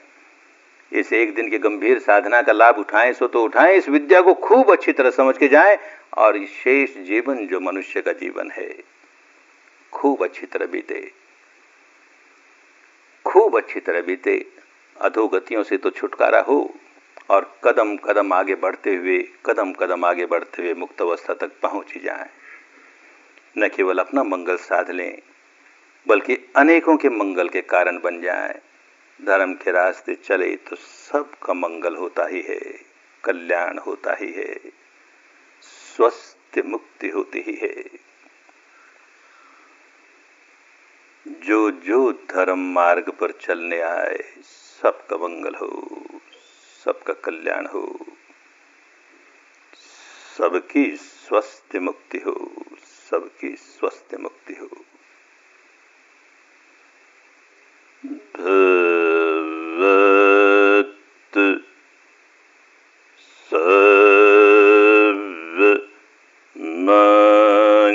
इस एक दिन की गंभीर साधना का लाभ उठाएं सो तो उठाएं, इस विद्या को खूब अच्छी तरह समझ के जाएं और शेष जीवन जो मनुष्य का जीवन है खूब अच्छी तरह बीते, खूब अच्छी तरह बीते। अधोगतियों से तो छुटकारा हो और कदम कदम आगे बढ़ते हुए मुक्त अवस्था तक पहुंच ही जाएं। न केवल अपना मंगल साध लें बल्कि अनेकों के मंगल के कारण बन जाएं। धर्म के रास्ते चले तो सबका मंगल होता ही है, कल्याण होता ही है, स्वस्थ मुक्ति होती ही है। जो जो धर्म मार्ग पर चलने आए सबका मंगल हो, सबका कल्याण हो, सबकी स्वस्थ मुक्ति हो, सबकी स्वस्थ मुक्ति हो। भवत सर्व मंगलं।